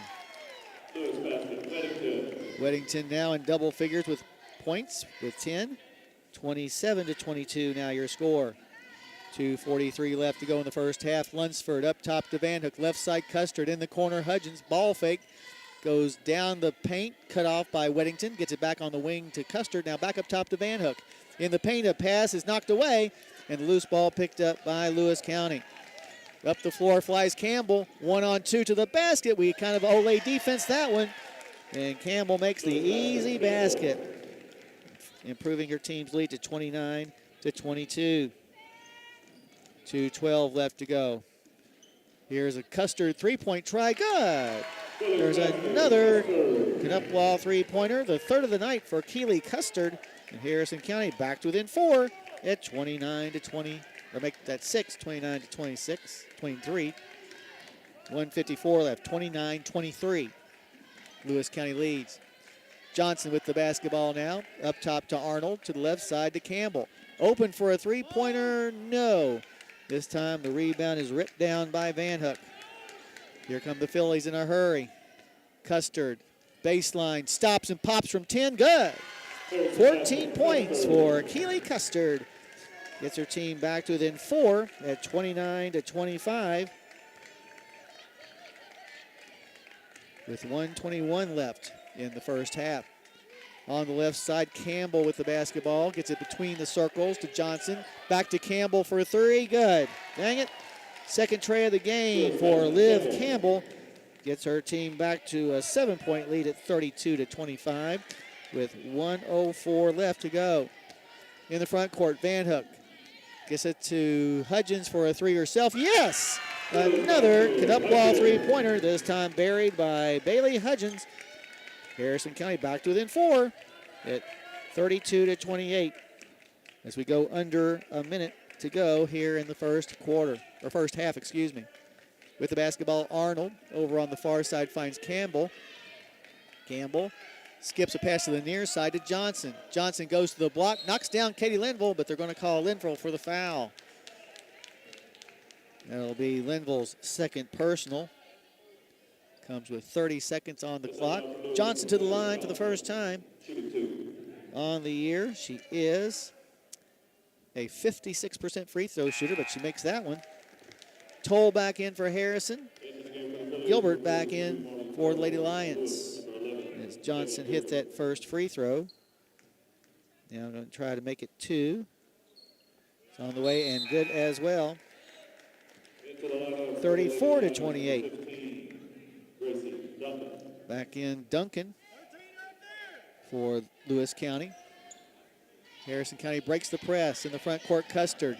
Lewis basket, Weddington. Weddington now in double figures with points with 10. 27-22 now your score. 2:43 left to go in the first half. Lunsford up top to Van Hook. Left side Custard in the corner. Hudgens ball fake. Goes down the paint. Cut off by Weddington. Gets it back on the wing to Custard. Now back up top to Van Hook. In the paint, a pass is knocked away. And the loose ball picked up by Lewis County. Up the floor flies Campbell. 1-on-2 to the basket. We kind of Olay defense that one. And Campbell makes the easy basket, improving her team's lead to 29-22. 2:12 left to go. Here's a Custard three-point try. Good. There's another Knupwall three-pointer, the third of the night for Keeley Custard. And Harrison County back to within 4 at 29-20, or make that 6, 29-26, 23. 1:54 left, 29-23. Lewis County leads. Johnson with the basketball now. Up top to Arnold, to the left side to Campbell. Open for a three-pointer, no. This time the rebound is ripped down by Van Hook. Here come the Fillies in a hurry. Custard, baseline, stops and pops from 10, good. 14 points for Keeley Custard. Gets her team back to within 4 at 29-25. With 1:21 left in the first half. On the left side, Campbell with the basketball. Gets it between the circles to Johnson. Back to Campbell for a three. Good. Dang it. Second tray of the game for Liv Campbell. Gets her team back to a 7-point lead at 32-25 with 1:04 left to go. In the front court, Van Hook gets it to Hudgens for a three herself. Yes! Another Knupwall three-pointer, this time buried by Bailey Hudgens. Harrison County back to within 4 at 32-28 as we go under a minute to go here in the first quarter, or first half, excuse me. With the basketball, Arnold over on the far side finds Campbell. Campbell skips a pass to the near side to Johnson. Johnson goes to the block, knocks down Katie Linville, but they're going to call Linville for the foul. That'll be Linville's second personal. Comes with 30 seconds on the clock. Johnson to the line for the first time on the year. She is a 56% free throw shooter, but she makes that one. Toll back in for Harrison. Gilbert back in for the Lady Lions. As Johnson hit that first free throw. Now I'm going to try to make it 2. It's on the way and good as well. 34-28. Back in Duncan for Lewis County. Harrison County breaks the press in the front court. Custard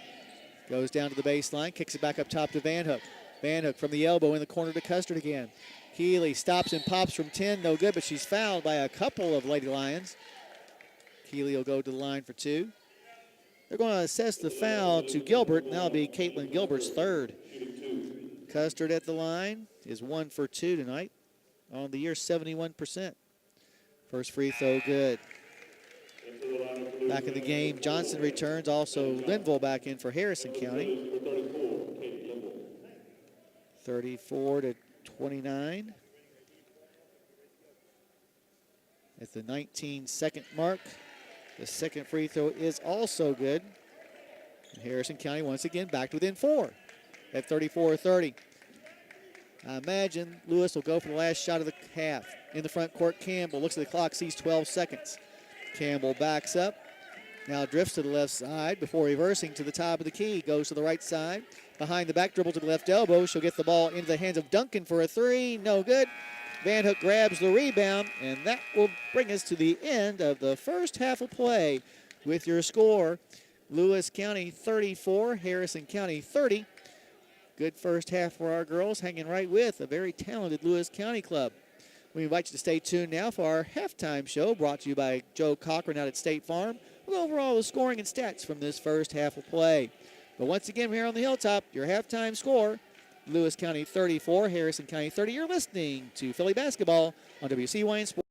goes down to the baseline, kicks it back up top to Van Hook. Van Hook from the elbow in the corner to Custard again. Keeley stops and pops from 10, no good, but she's fouled by a couple of Lady Lions. Keeley will go to the line for 2. They're going to assess the foul to Gilbert, and that'll be Caitlin Gilbert's third. Custard at the line is 1 for 2 tonight. On the year, 71%. First free throw, good. Back in the game, Johnson returns. Also, Linville back in for Harrison County. 34-29. At the 19-second mark, the second free throw is also good. And Harrison County once again back to within 4 at 34-30. I imagine Lewis will go for the last shot of the half. In the front court, Campbell looks at the clock, sees 12 seconds. Campbell backs up, now drifts to the left side before reversing to the top of the key. Goes to the right side, behind the back dribble to the left elbow. She'll get the ball into the hands of Duncan for a three, no good. Van Hook grabs the rebound, and that will bring us to the end of the first half of play with your score. Lewis County 34, Harrison County 30. Good first half for our girls, hanging right with a very talented Lewis County club. We invite you to stay tuned now for our halftime show brought to you by Joe Cochran out at State Farm. We'll go over all the scoring and stats from this first half of play. But once again, here on the Hilltop, your halftime score, Lewis County 34, Harrison County 30. You're listening to Philly basketball on WCYN Sports.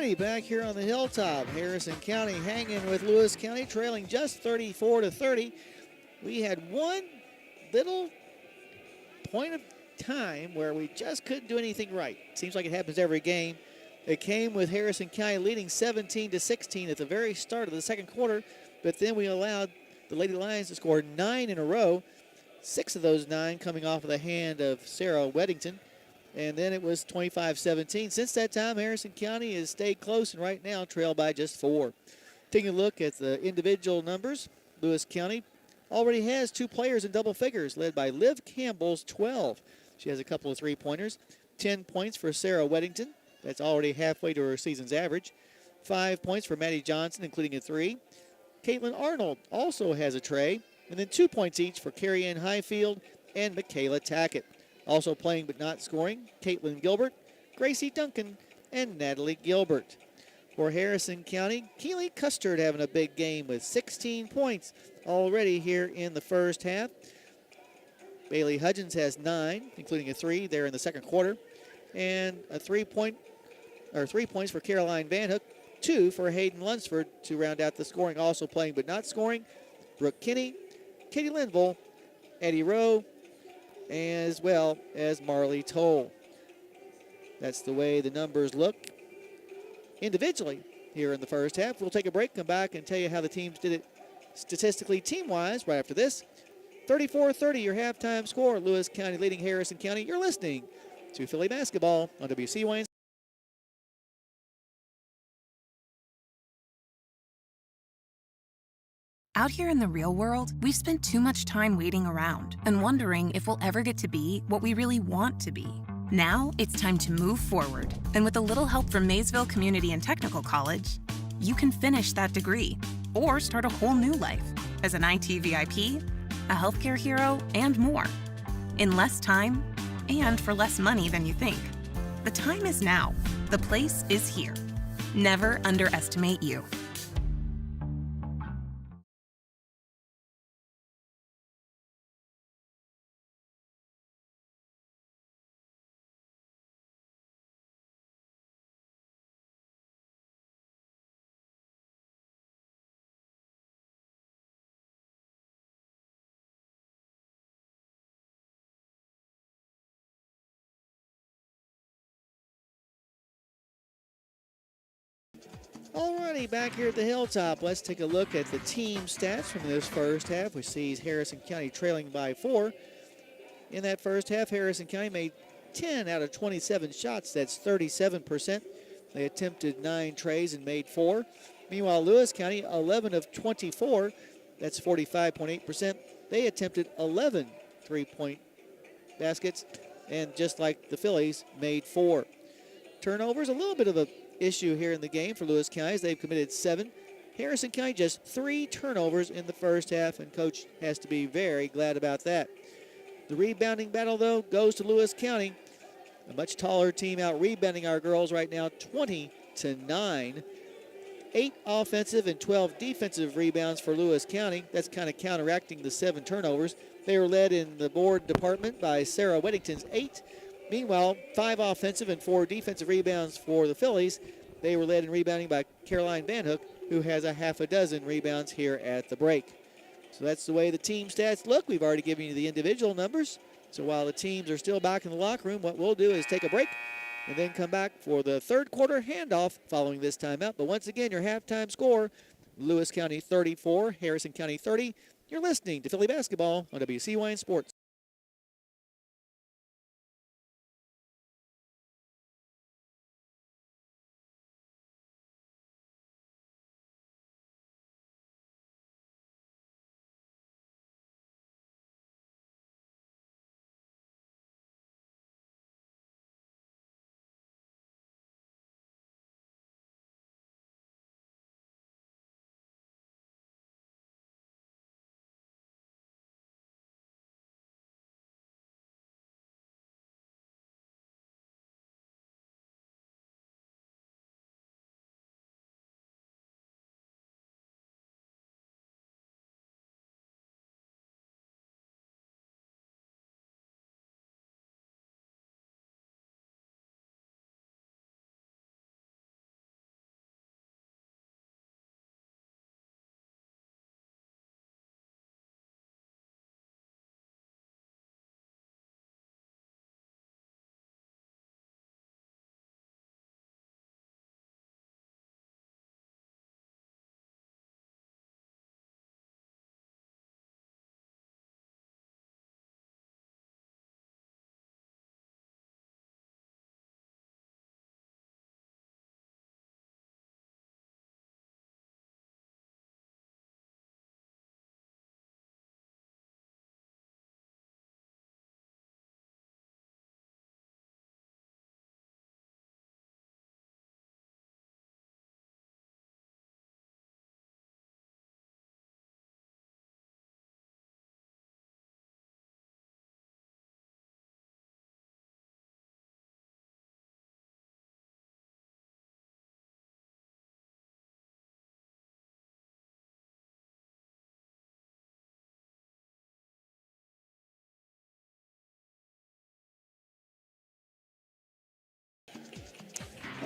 righty, back here on the hilltop. Harrison County hanging with Lewis County, trailing just 34-30. We had one little point of time where we just couldn't do anything right. Seems like it happens every game. It came with Harrison County leading 17-16 at the very start of the second quarter, but then we allowed the Lady Lions to score 9 in a row, 6 of those 9 coming off of the hand of Sarah Weddington, and then it was 25-17. Since that time, Harrison County has stayed close and right now trailed by just 4. Taking a look at the individual numbers, Lewis County already has 2 players in double figures, led by Liv Campbell's 12. She has a couple of 3-pointers. 10 points for Sarah Weddington. That's already halfway to her season's average. 5 points for Maddie Johnson, including a 3. Caitlin Arnold also has a tray. And then 2 points each for Carrie Ann Highfield and Michaela Tackett. Also playing but not scoring, Caitlin Gilbert, Gracie Duncan, and Natalie Gilbert. For Harrison County, Keely Custard having a big game with 16 points already here in the first half. Bailey Hudgens has 9, including a 3 there in the second quarter. And a 3 points for Caroline Van Hook, 2 for Hayden Lunsford to round out the scoring. Also playing but not scoring, Brooke Kinney, Katie Linville, Eddie Rowe, as well as Marley Toll. That's the way the numbers look individually here in the first half. We'll take a break, come back, and tell you how the teams did it statistically team-wise right after this. 34-30, your halftime score. Lewis County leading Harrison County. You're listening to Philly basketball on WCYN. Out here in the real world, we've spent too much time waiting around and wondering if we'll ever get to be what we really want to be. Now it's time to move forward. And with a little help from Maysville Community and Technical College, you can finish that degree or start a whole new life as an IT VIP, a healthcare hero, and more. In less time and for less money than you think. The time is now. The place is here. Never underestimate you. Alrighty, back here at the hilltop, let's take a look at the team stats from this first half, which sees Harrison County trailing by 4. In that first half, Harrison County made 10 out of 27 shots. That's 37%. They attempted 9 trays and made 4. Meanwhile, Lewis County, 11 of 24. That's 45.8%. They attempted 11 3-point baskets, and just like the Fillies, made 4. Turnovers, a little bit of a issue here in the game for Lewis County. They've committed 7. Harrison County just 3 turnovers in the first half, and Coach has to be very glad about that. The rebounding battle, though, goes to Lewis County. A much taller team out rebounding our girls right now, 20-9. 8 offensive and 12 defensive rebounds for Lewis County. That's kind of counteracting the 7 turnovers. They were led in the board department by Sarah Weddington's 8. Meanwhile, 5 offensive and 4 defensive rebounds for the Fillies. They were led in rebounding by Caroline Van Hook, who has a half a dozen rebounds here at the break. So that's the way the team stats look. We've already given you the individual numbers. So while the teams are still back in the locker room, what we'll do is take a break and then come back for the third quarter handoff following this timeout. But once again, your halftime score, Lewis County 34, Harrison County 30. You're listening to Philly basketball on WCYN Sports.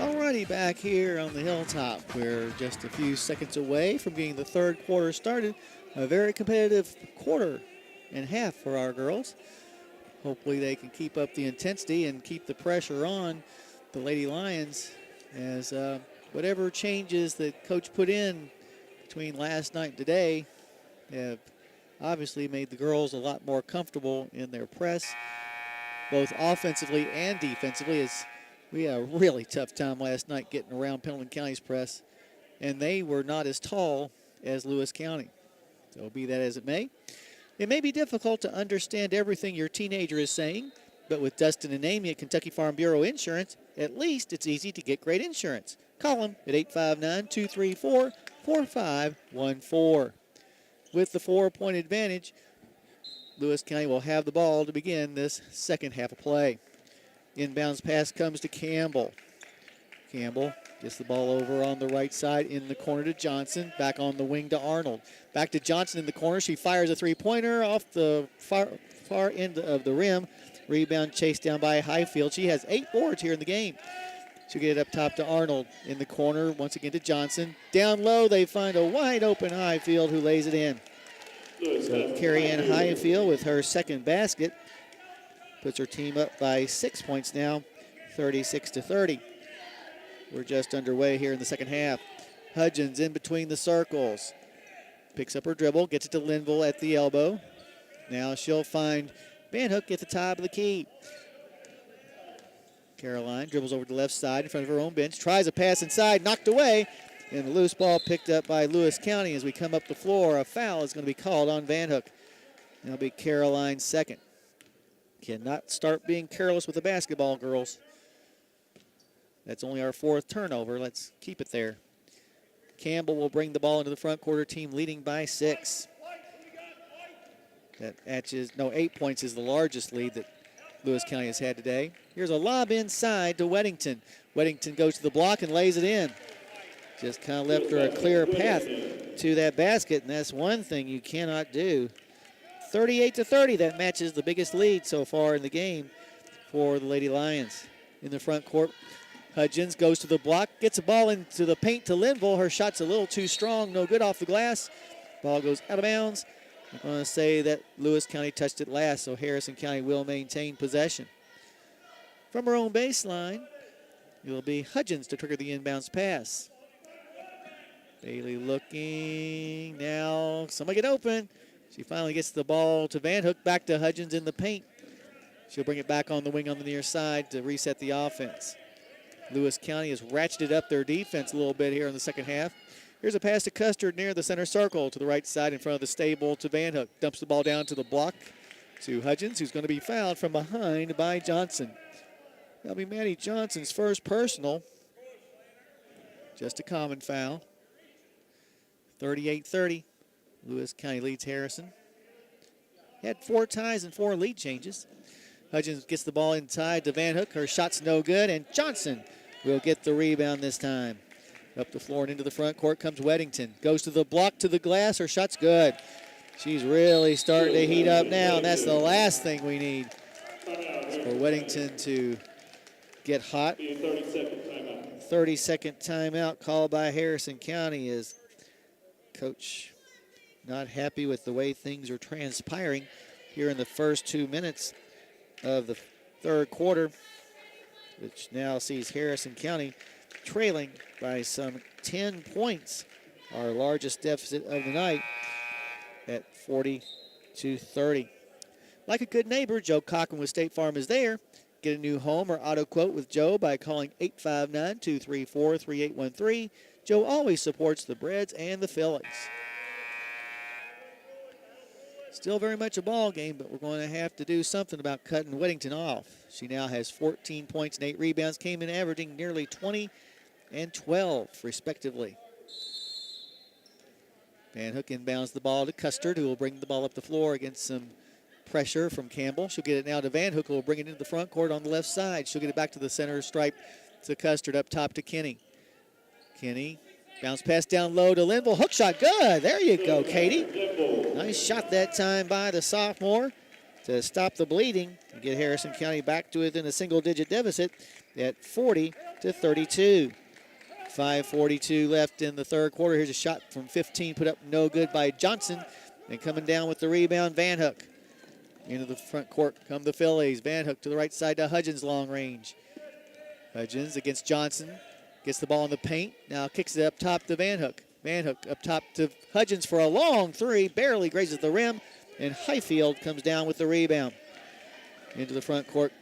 Alrighty, back here on the hilltop. We're just a few seconds away from getting the third quarter started. A very competitive quarter and half for our girls. Hopefully they can keep up the intensity and keep the pressure on the Lady Lions as whatever changes that Coach put in between last night and today have obviously made the girls a lot more comfortable in their press, both offensively and defensively, as we had a really tough time last night getting around Pendleton County's press, and they were not as tall as Lewis County. So be that as it may be difficult to understand everything your teenager is saying, but with Dustin and Amy at Kentucky Farm Bureau Insurance, at least it's easy to get great insurance. Call them at 859-234-4514. With the 4-point advantage, Lewis County will have the ball to begin this second half of play. Inbounds pass comes to Campbell. Campbell gets the ball over on the right side in the corner to Johnson. Back on the wing to Arnold. Back to Johnson in the corner. She fires a three-pointer off the far end of the rim. Rebound chased down by Highfield. She has 8 boards here in the game. She'll get it up top to Arnold in the corner. Once again to Johnson. Down low, they find a wide open Highfield who lays it in. So Carrie Ann Highfield with her second basket puts her team up by 6 points now, 36-30. We're just underway here in the second half. Hudgens in between the circles. Picks up her dribble, gets it to Linville at the elbow. Now she'll find Van Hook at the top of the key. Caroline dribbles over to the left side in front of her own bench. Tries a pass inside, knocked away. And the loose ball picked up by Lewis County as we come up the floor. A foul is going to be called on Van Hook. That'll be Caroline's second. Cannot start being careless with the basketball, girls. That's only our 4th turnover. Let's keep it there. Campbell will bring the ball into the front quarter, team leading by 6. That matches, 8 points is the largest lead that Lewis County has had today. Here's a lob inside to Weddington. Weddington goes to the block and lays it in. Just kind of left her a clear path to that basket, and that's one thing you cannot do. 38-30, that matches the biggest lead so far in the game for the Lady Lions. In the front court, Hudgens goes to the block, gets the ball into the paint to Linville. Her shot's a little too strong, no good off the glass. Ball goes out of bounds. I'm going to say that Lewis County touched it last, so Harrison County will maintain possession. From her own baseline, it will be Hudgens to trigger the inbounds pass. Bailey looking, now somebody get open. She finally gets the ball to Van Hook, back to Hudgens in the paint. She'll bring it back on the wing on the near side to reset the offense. Lewis County has ratcheted up their defense a little bit here in the second half. Here's a pass to Custard near the center circle to the right side in front of the stable to Van Hook. Dumps the ball down to the block to Hudgens, who's going to be fouled from behind by Johnson. That'll be Maddie Johnson's first personal. Just a common foul. 38-30. Lewis County leads Harrison. Had 4 ties and 4 lead changes. Hudgens gets the ball inside to Van Hook. Her shot's no good, and Johnson will get the rebound this time. Up the floor and into the front court comes Weddington. Goes to the block, to the glass. Her shot's good. She's really starting to heat up now, and that's the last thing we need. It's for Weddington to get hot. 30-second timeout called by Harrison County as Coach not happy with the way things are transpiring here in the first 2 minutes of the third quarter, which now sees Harrison County trailing by some 10 points, our largest deficit of the night at 40-30. Like a good neighbor, Joe Cochran with State Farm is there. Get a new home or auto quote with Joe by calling 859-234-3813. Joe always supports the Breads and the Fillies. Still very much a ball game, but we're going to have to do something about cutting Weddington off. She now has 14 points and 8 rebounds, came in averaging nearly 20 and 12, respectively. Van Hook inbounds the ball to Custard, who will bring the ball up the floor against some pressure from Campbell. She'll get it now to Van Hook, who will bring it into the front court on the left side. She'll get it back to the center stripe to Custard, up top to Kinney. Kinney, bounce pass down low to Linville. Hook shot, good. There you go, Katie. Nice shot that time by the sophomore to stop the bleeding and get Harrison County back to within a single-digit deficit at 40 to 32. 5:42 left in the third quarter. Here's a shot from 15, put up no good by Johnson. And coming down with the rebound, Van Hook. Into the front court come the Fillies. Van Hook to the right side to Hudgens, long range. Hudgens against Johnson. Gets the ball in the paint. Now kicks it up top to Van Hook. Van Hook up top to Hudgens for a long three. Barely grazes the rim. And Highfield comes down with the rebound. Into the front court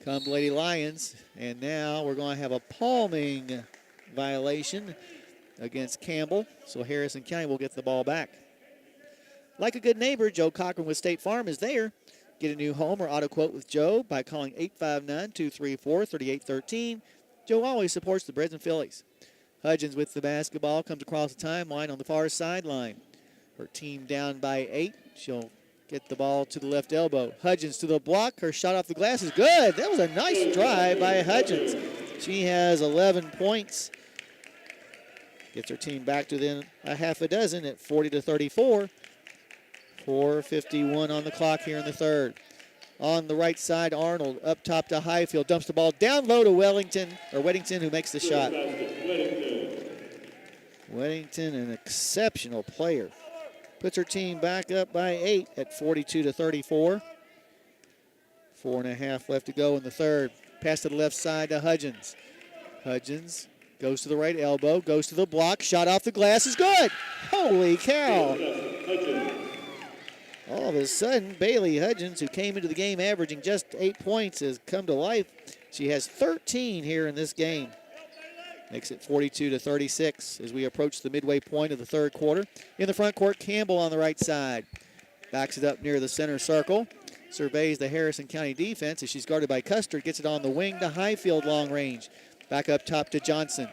come the Lady Lions. And now we're going to have a palming violation against Campbell. So Harrison County will get the ball back. Like a good neighbor, Joe Cochran with State Farm is there. Get a new home or auto quote with Joe by calling 859-234-3813. Joe always supports the Breads and Fillies. Hudgens with the basketball comes across the timeline on the far sideline. Her team down by 8. She'll get the ball to the left elbow. Hudgens to the block. Her shot off the glass is good. That was a nice drive by Hudgens. She has 11 points. Gets her team back to within a half a dozen at 40-34. 4:51 on the clock here in the third. On the right side, Arnold up top to Highfield. Dumps the ball down low to Weddington, who makes the shot. Weddington, an exceptional player. Puts her team back up by 8 at 42-34. 4.5 left to go in the third. Pass to the left side to Hudgens. Hudgens goes to the right elbow, goes to the block. Shot off the glass is good. Holy cow. All of a sudden, Bailey Hudgens, who came into the game averaging just 8 points, has come to life. She has 13 here in this game. Makes it 42-36 as we approach the midway point of the third quarter. In the front court, Campbell on the right side. Backs it up near the center circle. Surveys the Harrison County defense as she's guarded by Custer. Gets it on the wing to Highfield, long range. Back up top to Johnson.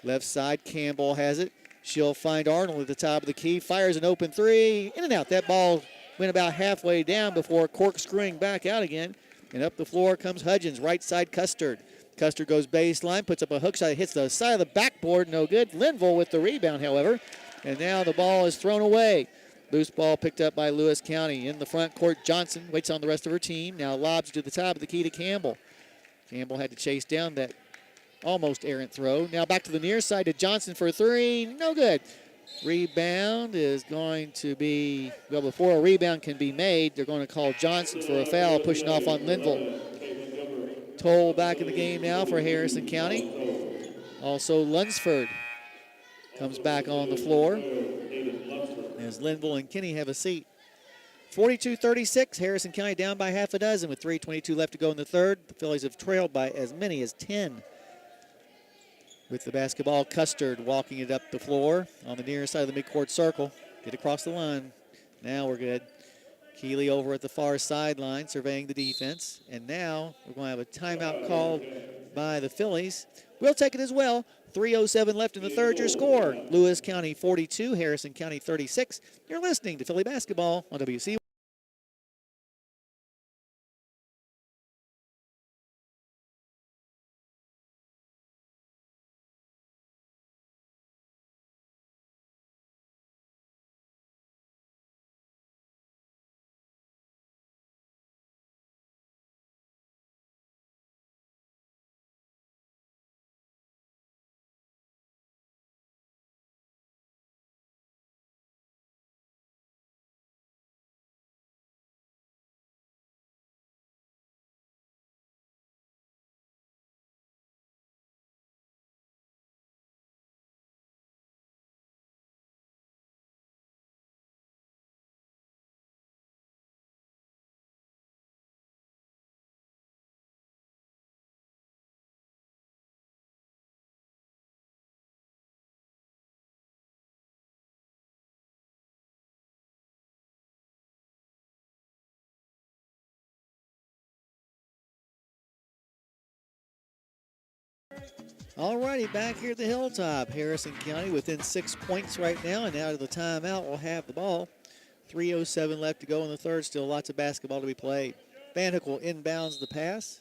Left side, Campbell has it. She'll find Arnold at the top of the key. Fires an open three. In and out. That ball went about halfway down before corkscrewing back out again. And up the floor comes Hudgens, right side Custard. Custard goes baseline, puts up a hook shot, hits the side of the backboard, no good. Linville with the rebound, however. And now the ball is thrown away. Loose ball picked up by Lewis County. In the front court, Johnson waits on the rest of her team. Now lobs to the top of the key to Campbell. Campbell had to chase down that almost errant throw. Now back to the near side to Johnson for a three. No good. Rebound is going to be, well, before a rebound can be made, they're going to call Johnson for a foul, pushing off on Linville. Toll back in the game now for Harrison County. Also Lunsford comes back on the floor as Linville and Kinney have a seat. 42-36, Harrison County down by half a dozen with 3:22 left to go in the third. The Phillies have trailed by as many as 10. With the basketball, Custard walking it up the floor on the near side of the midcourt circle. Get across the line. Now we're good. Keeley over at the far sideline surveying the defense. And now we're going to have a timeout called by the Phillies. We'll take it as well. 3:07 left in the third. Your score, Lewis County 42, Harrison County 36. You're listening to Philly Basketball on WC. All righty, back here at the Hilltop. Harrison County within 6 points right now, and out of the timeout will have the ball. 3:07 left to go in the third. Still lots of basketball to be played. Van Hook will inbounds the pass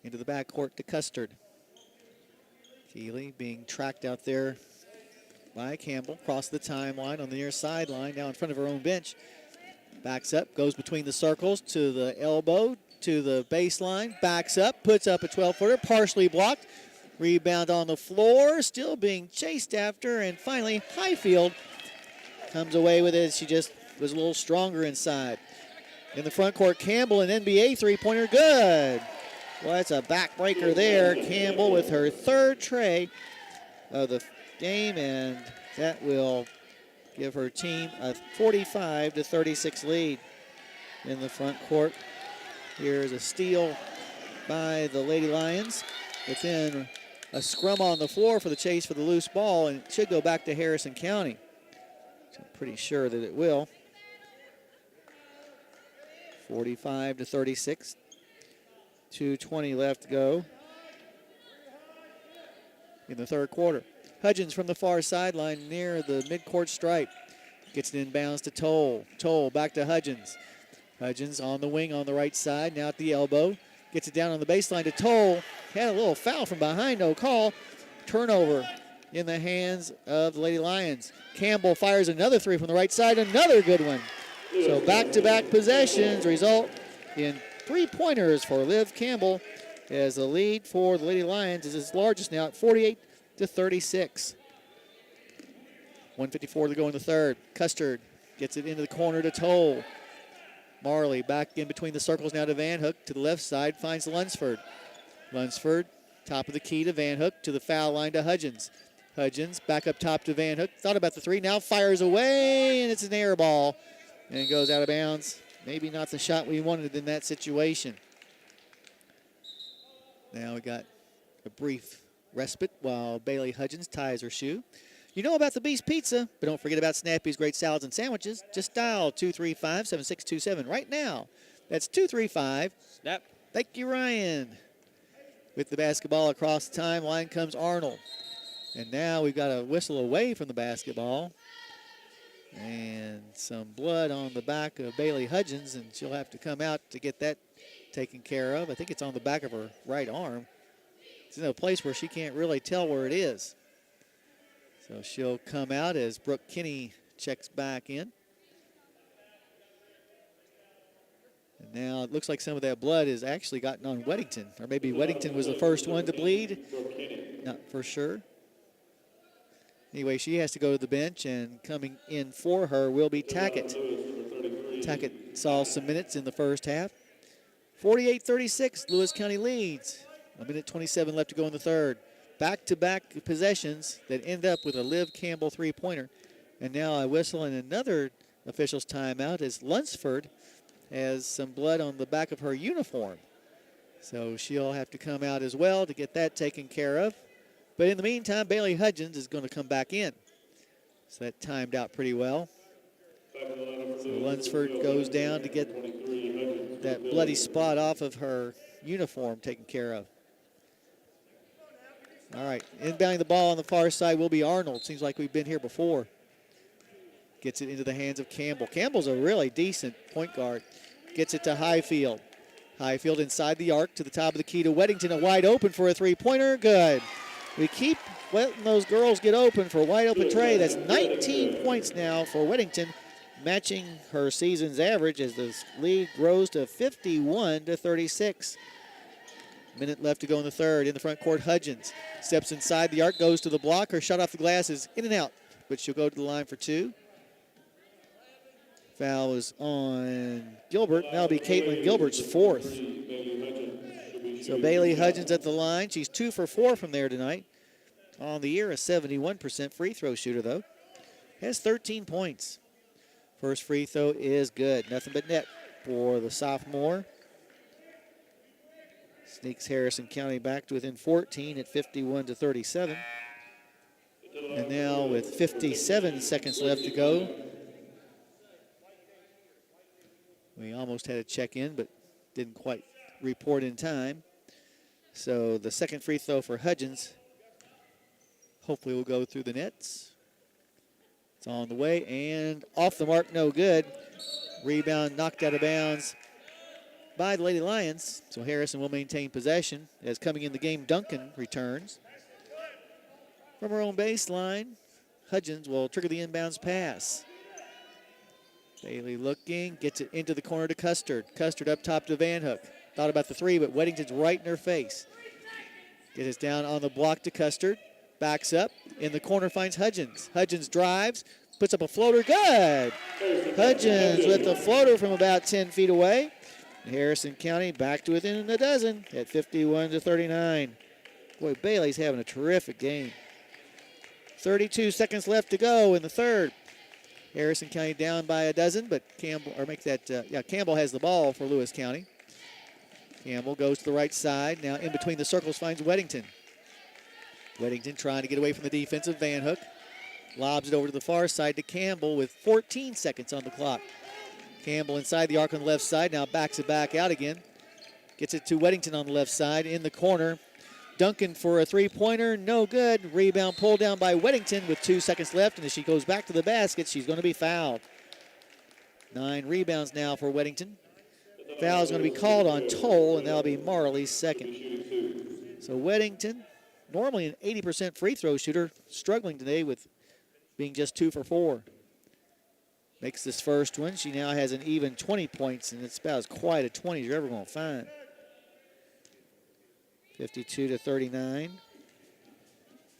into the backcourt to Custard. Keeley being tracked out there by Campbell. Across the timeline on the near sideline, now in front of her own bench. Backs up, goes between the circles to the elbow to the baseline, backs up, puts up a 12-footer, partially blocked. Rebound on the floor, still being chased after, and finally Highfield comes away with it. She just was a little stronger inside. In the front court, Campbell, an NBA three-pointer, good. Well, that's a backbreaker there. Campbell with her third tray of the game, and that will give her team a 45-36 lead in the front court. Here's a steal by the Lady Lions. Within a scrum on the floor for the chase for the loose ball, and it should go back to Harrison County. So I'm pretty sure that it will. 45-36. 2:20 left to go in the third quarter. Hudgens from the far sideline near the midcourt stripe. Gets it inbounds to Toll. Toll back to Hudgens. Hudgens on the wing on the right side, now at the elbow. Gets it down on the baseline to Toll. Had a little foul from behind, no call. Turnover in the hands of the Lady Lions. Campbell fires another three from the right side, another good one. So back-to-back possessions result in three-pointers for Liv Campbell, as the lead for the Lady Lions is its largest now at 48-36. 1:54 to go in the third. Custard gets it into the corner to Toll. Marley back in between the circles now to Van Hook. To the left side, finds Lunsford. Lunsford, top of the key to Van Hook, to the foul line to Hudgens. Hudgens back up top to Van Hook. Thought about the three, now fires away, and it's an air ball. And it goes out of bounds. Maybe not the shot we wanted in that situation. Now we got a brief respite while Bailey Hudgens ties her shoe. You know about the Beast Pizza, but don't forget about Snappy's great salads and sandwiches. Just dial 235-7627 right now. That's 235. Snap. Thank you, Ryan. With the basketball across the timeline comes Arnold. And now we've got a whistle away from the basketball. And some blood on the back of Bailey Hudgens, and she'll have to come out to get that taken care of. I think it's on the back of her right arm. It's in a place where she can't really tell where it is. So she'll come out as Brooke Kinney checks back in. And now it looks like some of that blood has actually gotten on Weddington, or maybe Weddington was the first one to bleed. Not for sure. Anyway, she has to go to the bench, and coming in for her will be Tackett. Tackett saw some minutes in the first half. 48-36, Lewis County leads. A minute 27 left to go in the third. Back-to-back possessions that end up with a Liv Campbell three-pointer. And now a whistle and another official's timeout as Lunsford has some blood on the back of her uniform. So she'll have to come out as well to get that taken care of. But in the meantime, Bailey Hudgens is going to come back in. So that timed out pretty well. So Lunsford goes down to get that bloody spot off of her uniform taken care of. All right, inbounding the ball on the far side will be Arnold. Seems like we've been here before. Gets it into the hands of Campbell. Campbell's a really decent point guard. Gets it to Highfield. Highfield inside the arc to the top of the key to Weddington. A wide open for a three-pointer. Good. We keep letting those girls get open for a wide open tray. That's 19 points now for Weddington, matching her season's average as the lead grows to 51-36. Minute left to go in the third. In the front court, Hudgens steps inside the arc, goes to the block. Her shot off the glass is in and out, but she'll go to the line for two. Foul is on Gilbert. That'll be Caitlin Gilbert's fourth. So Bailey Hudgens at the line. She's 2 for 4 from there tonight. On the year, a 71% free throw shooter, though. Has 13 points. First free throw is good. Nothing but net for the sophomore. Sneaks Harrison County back to within 14 at 51-37. And now with 57 seconds left to go, we almost had a check-in, but didn't quite report in time. So the second free throw for Hudgens hopefully will go through the nets. It's on the way and off the mark, no good. Rebound knocked out of bounds by the Lady Lions. So Harrison will maintain possession as coming in the game, Duncan returns. From her own baseline, Hudgens will trigger the inbounds pass. Bailey looking, gets it into the corner to Custard. Custard up top to Van Hook. thought about the three, but Weddington's right in her face. Get us down on the block to Custard. Backs up. In the corner finds Hudgens. Hudgens drives. Puts up a floater. Good. Hudgens with the floater from about 10 feet away. Harrison County back to within a dozen at 51-39. Boy, Bailey's having a terrific game. 32 seconds left to go in the third. Harrison County down by a dozen, but Campbell has the ball for Lewis County. Campbell goes to the right side. Now in between the circles finds Weddington. Weddington trying to get away from the defensive Van Hook. Lobs it over to the far side to Campbell with 14 seconds on the clock. Campbell inside the arc on the left side. Now backs it back out again. Gets it to Weddington on the left side in the corner. Duncan for a three-pointer. No good. Rebound pulled down by Weddington with 2 seconds left. And as she goes back to the basket, she's going to be fouled. 9 rebounds now for Weddington. Foul is going to be called on Toll, and that'll be Marley's second. So Weddington, normally an 80% free throw shooter, struggling today with being just 2 for 4. Makes this first one. She now has an even 20 points, and it's about as quiet a 20 as you're ever going to find. 52-39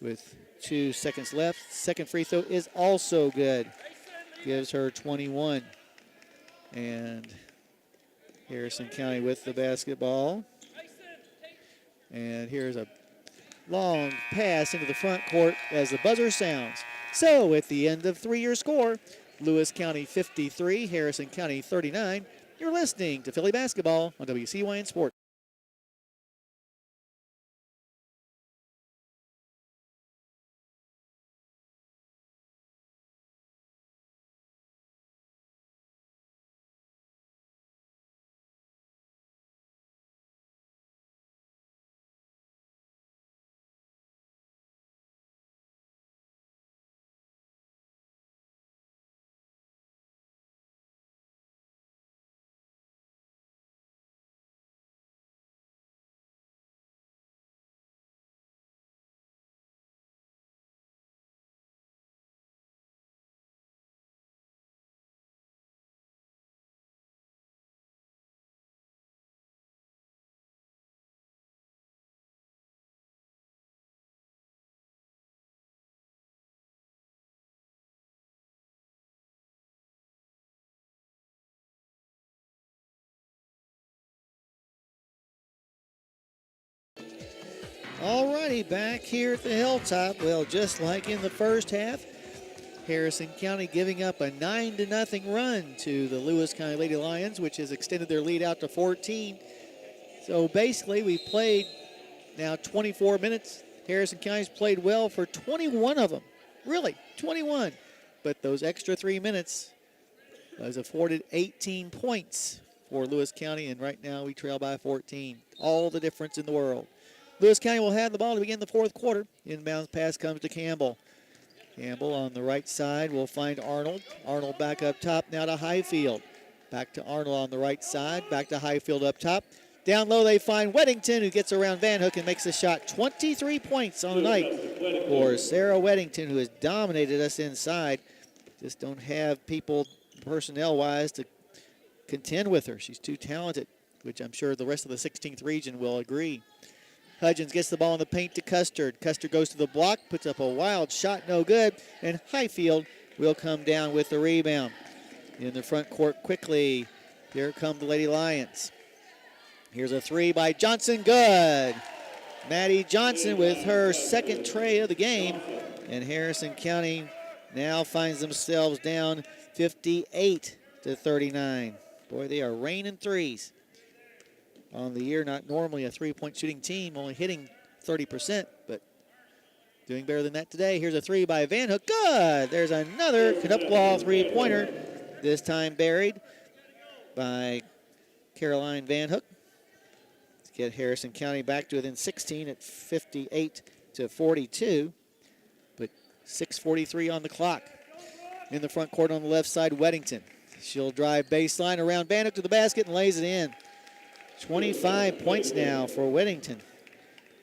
with 2 seconds left. Second free throw is also good. Gives her 21. And Harrison County with the basketball. And here's a long pass into the front court as the buzzer sounds. So at the end of 3-year score, Lewis County 53, Harrison County 39. You're listening to Philly basketball on WCYN Sports. All righty, back here at the Hilltop. Well, just like in the first half, Harrison County giving up a 9-0 run to the Lewis County Lady Lions, which has extended their lead out to 14. So basically, we've played now 24 minutes. Harrison County's played well for 21 of them. Really, 21. But those extra 3 minutes has afforded 18 points for Lewis County, and right now we trail by 14. All the difference in the world. Lewis County will have the ball to begin the fourth quarter. Inbounds pass comes to Campbell. Campbell on the right side will find Arnold. Arnold back up top now to Highfield. Back to Arnold on the right side. Back to Highfield up top. Down low they find Weddington, who gets around Van Hook and makes the shot. 23 points on the night for Sarah Weddington, who has dominated us inside. Just don't have people personnel-wise to contend with her. She's too talented, which I'm sure the rest of the 16th region will agree. Hudgens gets the ball in the paint to Custard. Custard goes to the block, puts up a wild shot, no good, and Highfield will come down with the rebound. In the front court quickly, here come the Lady Lions. Here's a three by Johnson, good. Maddie Johnson with her second tray of the game, and Harrison County now finds themselves down 58-39. Boy, they are raining threes. On the year, not normally a three-point shooting team, only hitting 30%, but doing better than that today. Here's a three by Van Hook. Good! There's another Canuck three-pointer, this time buried by Caroline Van Hook. Let's get Harrison County back to within 16 at 58-42, but 6:43 on the clock. In the front court on the left side, Weddington. She'll drive baseline around Van Hook to the basket and lays it in. 25 points now for Weddington.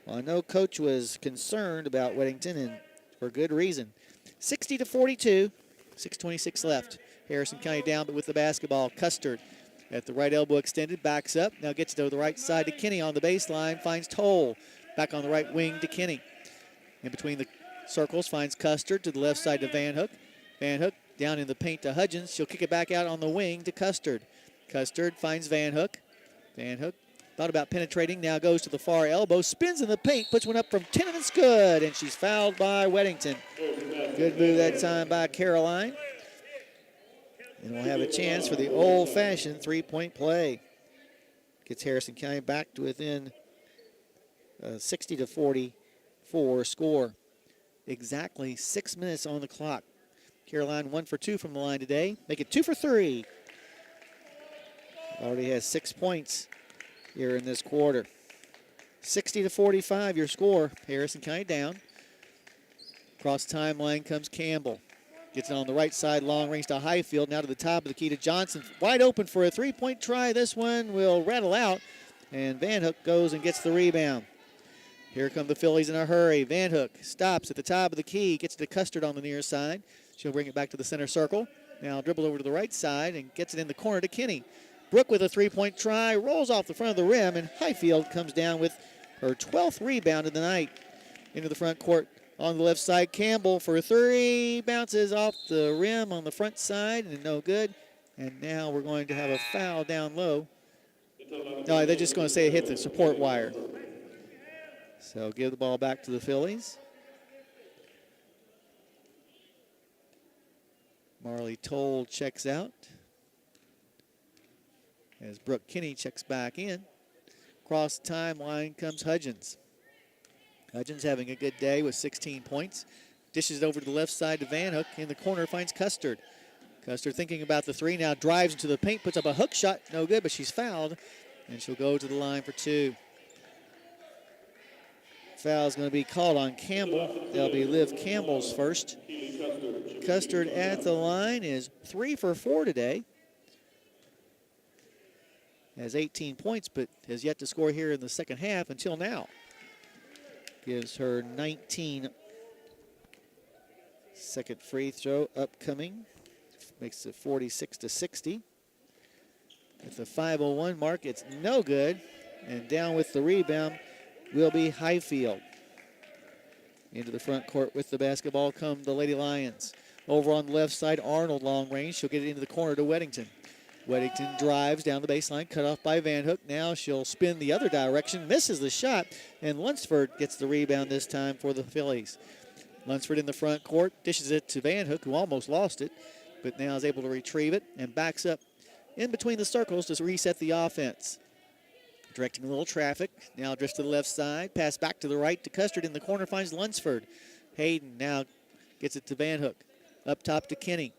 Well, I know Coach was concerned about Weddington, and for good reason. 60-42, 6:26 left. Harrison County down, but with the basketball. Custard At the right elbow extended, backs up. Now gets to the right side to Kinney on the baseline. Finds Toll. Back on the right wing to Kinney. In between the circles, finds Custard to the left side to Van Hook. Van Hook down in the paint to Hudgens. She'll kick it back out on the wing to Custard. Custard finds Van Hook. Van Hook thought about penetrating, now goes to the far elbow, spins in the paint, puts one up from 10 and it's good, and she's fouled by Weddington. Good move that time by Caroline. And we'll have a chance for the old-fashioned three-point play. Gets Harrison County back to within 60-44 score. Exactly 6 minutes on the clock. Caroline 1 for 2 from the line today. Make it 2 for 3. Already has 6 points here in this quarter. 60-45 your score. Harrison County down. Across the timeline comes Campbell. Gets it on the right side, long range to Highfield. Now to the top of the key to Johnson. Wide open for a three-point try. This one will rattle out. And Van Hook goes and gets the rebound. Here come the Fillies in a hurry. Van Hook stops at the top of the key. Gets to Custard on the near side. She'll bring it back to the center circle. Now dribble over to the right side and gets it in the corner to Kinney. Brooke with a three-point try. Rolls off the front of the rim. And Highfield comes down with her 12th rebound of the night. Into the front court. On the left side, Campbell for 3. Bounces off the rim on the front side and no good. And now we're going to have a foul down low. No, they're just going to say it hit the support wire. So give the ball back to the Fillies. Marley Toll checks out. As Brooke Kinney checks back in. Across the timeline comes Hudgens. Hudgens having a good day with 16 points. Dishes it over to the left side to Van Hook. In the corner finds Custard. Custard thinking about the 3 now, drives into the paint, puts up a hook shot. No good, but she's fouled. And she'll go to the line for 2. Foul's going to be called on Campbell. That'll be Liv Campbell's first. Custard at the line is 3 for 4 today. Has 18 points, but has yet to score here in the second half until now. Gives her 19. Second free throw upcoming. Makes it 46-60. At the 5:01 mark, it's no good. And down with the rebound will be Highfield. Into the front court with the basketball come the Lady Lions. Over on the left side, Arnold long range. She'll get it into the corner to Weddington. Weddington drives down the baseline, cut off by Van Hook. Now she'll spin the other direction, misses the shot, and Lunsford gets the rebound this time for the Fillies. Lunsford in the front court, dishes it to Van Hook, who almost lost it, but now is able to retrieve it and backs up in between the circles to reset the offense. Directing a little traffic, now drifts to the left side, pass back to the right to Custard in the corner, finds Lunsford. Hayden now gets it to Van Hook, up top to Kinney.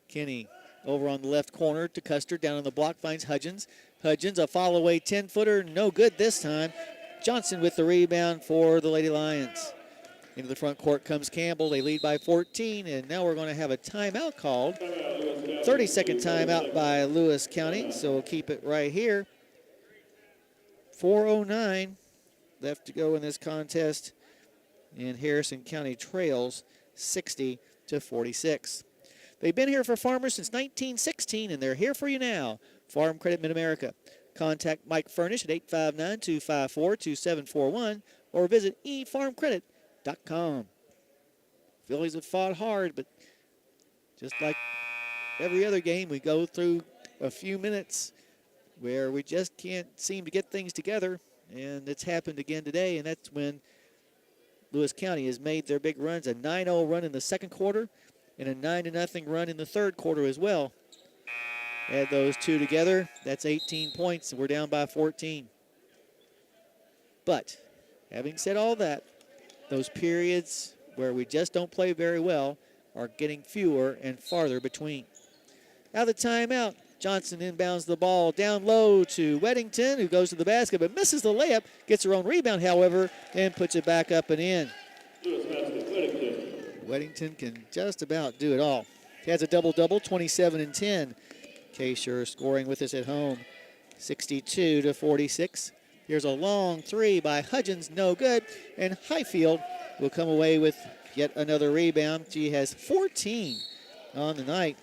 Kinney over on the left corner to Custard, down on the block finds Hudgens. Hudgens, a follow-away 10-footer, no good this time. Johnson with the rebound for the Lady Lions. Into the front court comes Campbell. They lead by 14, and now we're going to have a timeout called. 30-second timeout by Lewis County, so we'll keep it right here. 4:09 left to go in this contest, and Harrison County trails 60-46. They've been here for farmers since 1916, and they're here for you now. Farm Credit Mid-America. Contact Mike Furnish at 859-254-2741 or visit efarmcredit.com. Phillies have fought hard, but just like every other game, we go through a few minutes where we just can't seem to get things together, and it's happened again today, and that's when Lewis County has made their big runs, a 9-0 run in the second quarter and a 9-0 run in the third quarter as well. Add those two together, that's 18 points, and we're down by 14. But having said all that, those periods where we just don't play very well are getting fewer and farther between. Out of the timeout, Johnson inbounds the ball down low to Weddington, who goes to the basket but misses the layup, gets her own rebound, however, and puts it back up and in. Weddington can just about do it all. He has a double-double, 27 and 10. Kaysher scoring with us at home, 62-46. Here's a long 3 by Hudgens, no good, and Highfield will come away with yet another rebound. She has 14 on the night.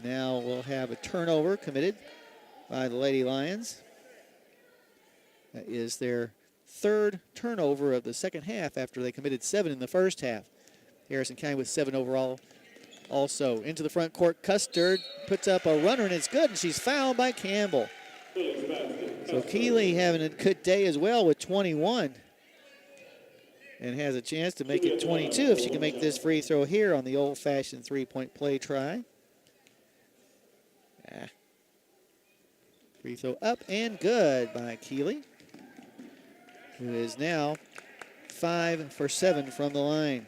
Now we'll have a turnover committed by the Lady Lions. That is their third turnover of the second half after they committed 7 in the first half. Harrison County with 7 overall. Also into the front court, Custard puts up a runner, and it's good, and she's fouled by Campbell. So Keeley having a good day as well with 21 and has a chance to make it 22 if she can make this free throw here on the old-fashioned three-point play try. Free throw up and good by Keeley, who is now 5 for 7 from the line.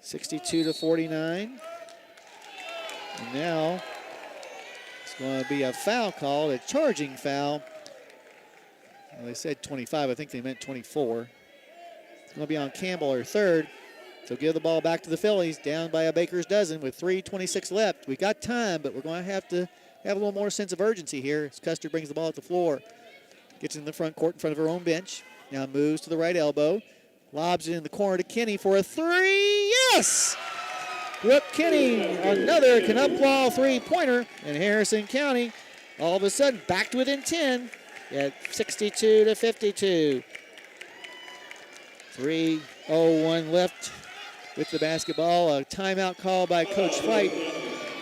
62-49. And now it's going to be a foul called, a charging foul. Well, they said 25. I think they meant 24. It's going to be on Campbell, her third. So give the ball back to the Fillies, down by a baker's dozen with 3:26 left. We got time, but we're going to have a little more sense of urgency here as Custer brings the ball at the floor. Gets in the front court in front of her own bench. Now moves to the right elbow. Lobs it in the corner to Kinney for a three. Yes! Brooke Kinney, another Knupwall three-pointer. And Harrison County all of a sudden back to within 10 at 62-52. 3:01 left with the basketball. A timeout call by Coach Fight,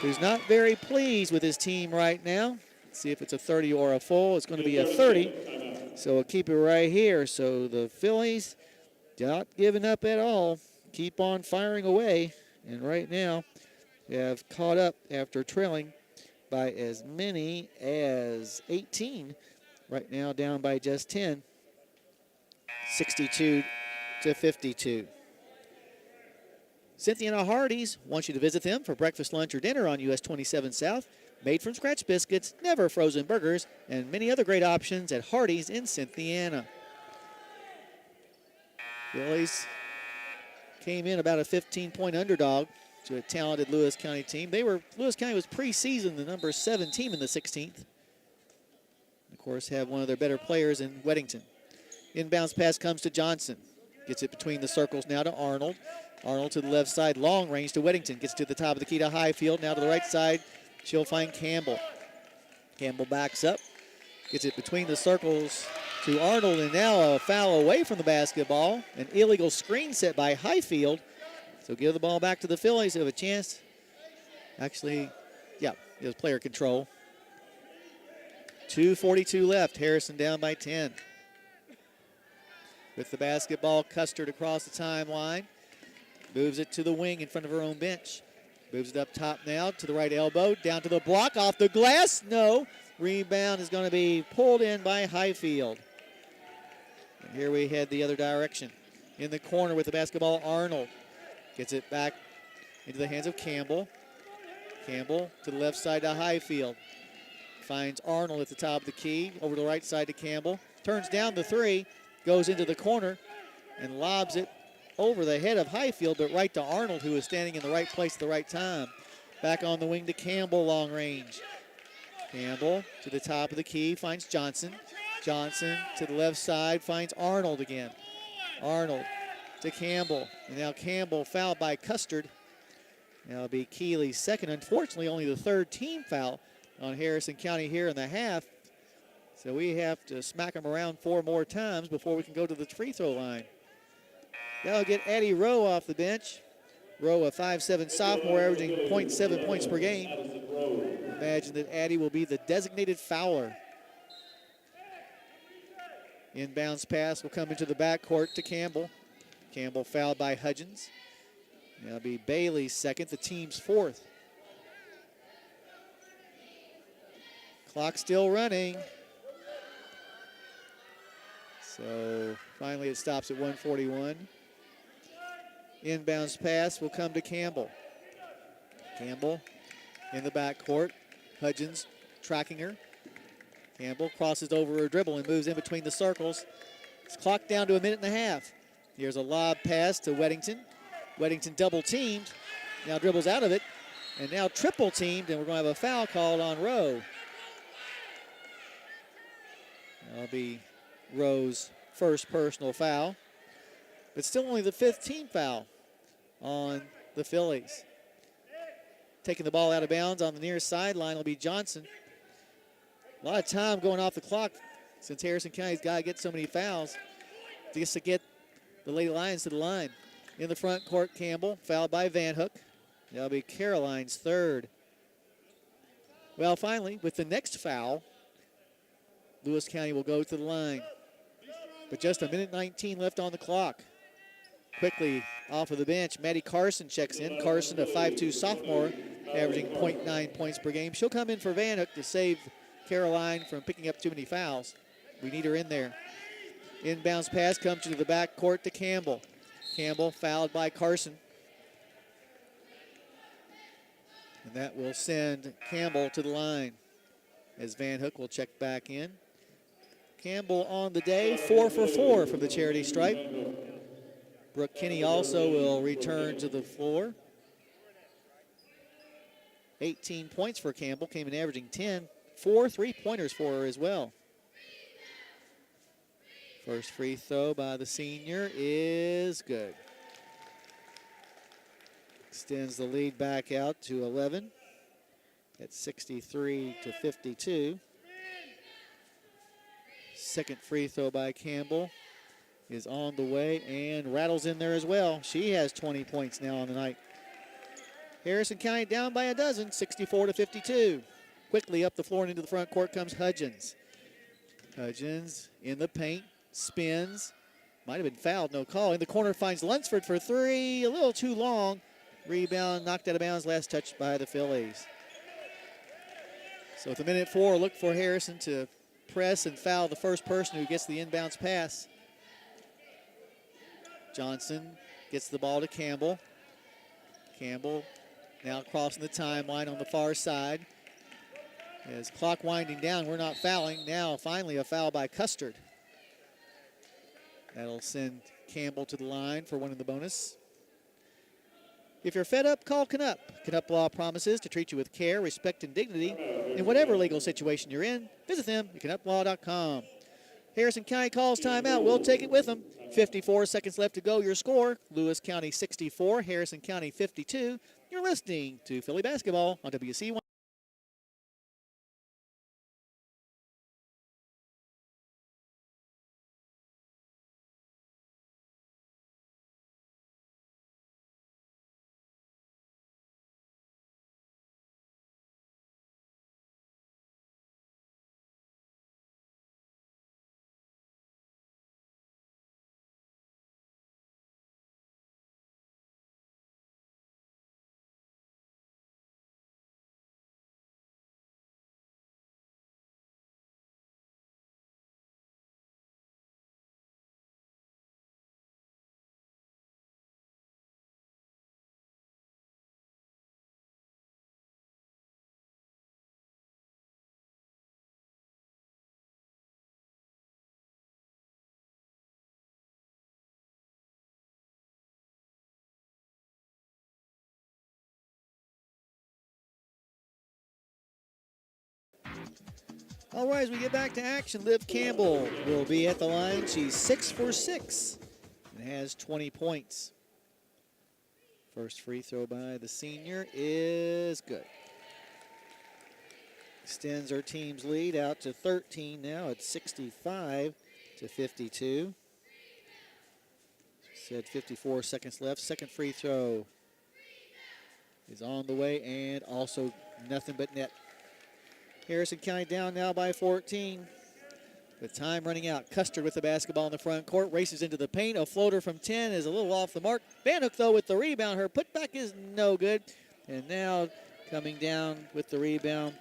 who's not very pleased with his team right now. Let's see if it's a 30 or a full. It's going to be a 30. So we'll keep it right here. So the Fillies not giving up at all. Keep on firing away. And right now, they have caught up after trailing by as many as 18. Right now down by just 10. 62-52. Cynthia and Hardee's wants you to visit them for breakfast, lunch, or dinner on US 27 South. Made from scratch biscuits, never frozen burgers, and many other great options at Hardee's in Cynthiana. Phillies came in about a 15-point underdog to a talented Lewis County team. Lewis County was preseason the number 7 team in the 16th. Of course, have one of their better players in Weddington. Inbounds pass comes to Johnson. Gets it between the circles now to Arnold. Arnold to the left side, long range to Weddington. Gets to the top of the key to Highfield. Now to the right side, she'll find Campbell. Campbell backs up. Gets it between the circles to Arnold, and now a foul away from the basketball. An illegal screen set by Highfield. So give the ball back to the Phillies who have a chance. Actually, yeah, it was player control. 2:42 left. Harrison down by 10. With the basketball, Custard across the timeline. Moves it to the wing in front of her own bench. Moves it up top now to the right elbow. Down to the block, off the glass. No. Rebound is going to be pulled in by Highfield. And here we head the other direction. In the corner with the basketball, Arnold. Gets it back into the hands of Campbell. Campbell to the left side to Highfield. Finds Arnold at the top of the key. Over to the right side to Campbell. Turns down the three. Goes into the corner and lobs it over the head of Highfield, but right to Arnold, who is standing in the right place at the right time. Back on the wing to Campbell, long range. Campbell to the top of the key, finds Johnson. Johnson to the left side, finds Arnold again. Arnold to Campbell. And now Campbell fouled by Custard. That'll be Keeley's second. Unfortunately, only the third team foul on Harrison County here in the half. So we have to smack them around 4 more times before we can go to the free throw line. That'll get Addie Rowe off the bench. Rowe, a 5'7" sophomore, averaging 0.7 points per game. Imagine that Addie will be the designated fouler. Inbounds pass will come into the backcourt to Campbell. Campbell fouled by Hudgens. That'll be Bailey's second, the team's fourth. Clock still running. So finally it stops at 1:41. Inbounds pass will come to Campbell. Campbell in the backcourt. Hudgens tracking her. Campbell crosses over her dribble and moves in between the circles. It's clocked down to a minute and a half. Here's a lob pass to Weddington. Weddington double teamed. Now dribbles out of it. And now triple teamed, and we're going to have a foul called on Rowe. That'll be Rowe's first personal foul. But still only the 5th team foul on the Phillies. taking the ball out of bounds on the near sideline will be Johnson. A lot of time going off the clock since Harrison County's got to get so many fouls just to get the Lady Lions to the line. In the front court, Campbell, fouled by Van Hook. That'll be Caroline's third. Well, finally, with the next foul, Lewis County will go to the line. But just a minute 19 left on the clock. Quickly off of the bench, Maddie Carson checks in. Carson, a 5'2 sophomore, averaging .9 points per game. She'll come in for Van Hook to save Caroline from picking up too many fouls. We need her in there. Inbounds pass comes to the back court to Campbell. Campbell fouled by Carson. And that will send Campbell to the line as Van Hook will check back in. Campbell on the day, 4 for 4 from the charity stripe. Brooke Kinney also will return to the floor. 18 points for Campbell, came in averaging 10. 4 3-pointers for her as well. First free throw by the senior is good. Extends the lead back out to 11 at 63-52. Second free throw by Campbell is on the way and rattles in there as well. She has 20 points now on the night. Harrison County down by a dozen, 64-52. Quickly up the floor and into the front court comes Hudgens. Hudgens in the paint, spins. Might have been fouled, no call. In the corner finds Lunsford for three, a little too long. Rebound knocked out of bounds, last touch by the Fillies. So with a minute 4, look for Harrison to press and foul the first person who gets the inbounds pass. Johnson gets the ball to Campbell. Campbell now crossing the timeline on the far side. As clock winding down, we're not fouling. Now finally a foul by Custard. That'll send Campbell to the line for one in the bonus. If you're fed up, call Canup. Canup Law promises to treat you with care, respect, and dignity in whatever legal situation you're in. Visit them at canuplaw.com. Harrison County calls timeout. We'll take it with them. 54 seconds left to go. Your score, Lewis County 64, Harrison County 52. You're listening to Philly basketball on WC1. All right, as we get back to action, Liv Campbell will be at the line. She's 6 for 6 and has 20 points. First free throw by the senior is good. Extends her team's lead out to 13 now at 65-52. Said 54 seconds left. Second free throw is on the way and also nothing but net. Harrison County down now by 14. With time running out, Custard with the basketball in the front court, races into the paint. A floater from 10 is a little off the mark. Van Hook, though, with the rebound. Her putback is no good. And now coming down with the rebound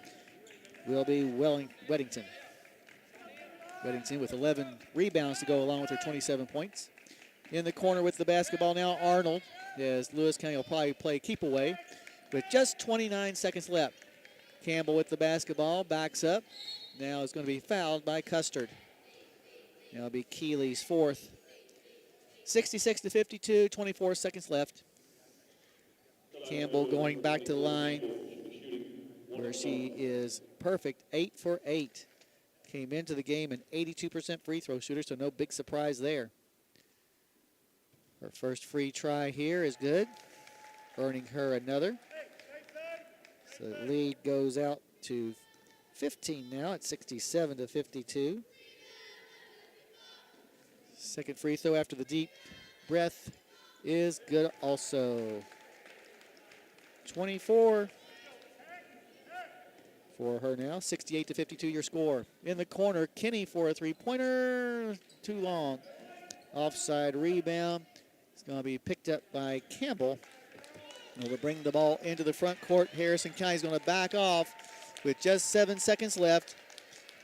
will be Weddington. Weddington with 11 rebounds to go along with her 27 points. In the corner with the basketball now, Arnold, as Lewis County will probably play keep away with just 29 seconds left. Campbell with the basketball, backs up. Now is going to be fouled by Custard. Now it'll be Keeley's fourth. 66-52, 24 seconds left. Campbell going back to the line where she is perfect, 8 for 8. Came into the game an 82% free throw shooter, so no big surprise there. Her first free try here is good, earning her another. So the lead goes out to 15 now at 67-52. Second free throw after the deep breath is good also. 24 for her now. 68-52 your score. In the corner, Kinney for a three-pointer. Too long. Offside rebound. It's going to be picked up by Campbell. And we'll bring the ball into the front court. Harrison County's going to back off with just 7 seconds left.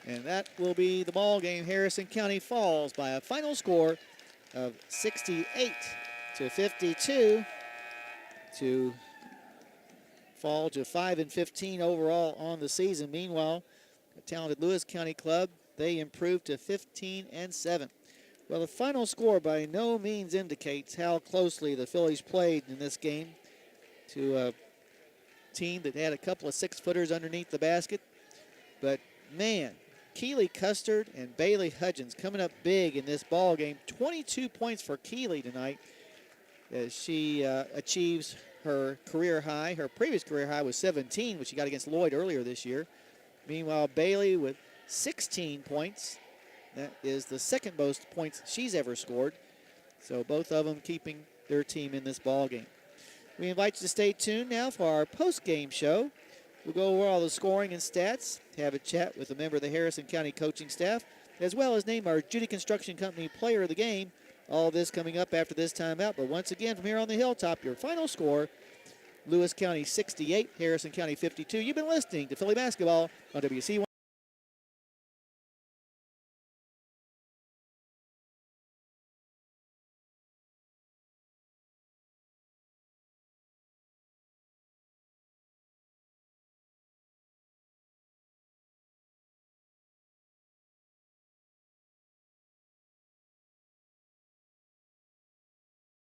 And that will be the ball game. Harrison County falls by a final score of 68-52 to fall to 5-15 overall on the season. Meanwhile, a talented Lewis County club, they improved to 15-7. Well, the final score by no means indicates how closely the Fillies played in this game to a team that had a couple of six-footers underneath the basket. But, man, Keeley Custard and Bailey Hudgens coming up big in this ball game. 22 points for Keeley tonight as she achieves her career high. Her previous career high was 17, which she got against Lloyd earlier this year. Meanwhile, Bailey with 16 points. That is the second most points she's ever scored. So both of them keeping their team in this ball game. We invite you to stay tuned now for our post-game show. We'll go over all the scoring and stats, have a chat with a member of the Harrison County coaching staff, as well as name our Judy Construction Company player of the game. All this coming up after this timeout. But once again, from here on the hilltop, your final score, Lewis County 68, Harrison County 52. You've been listening to Philly Basketball on WC1.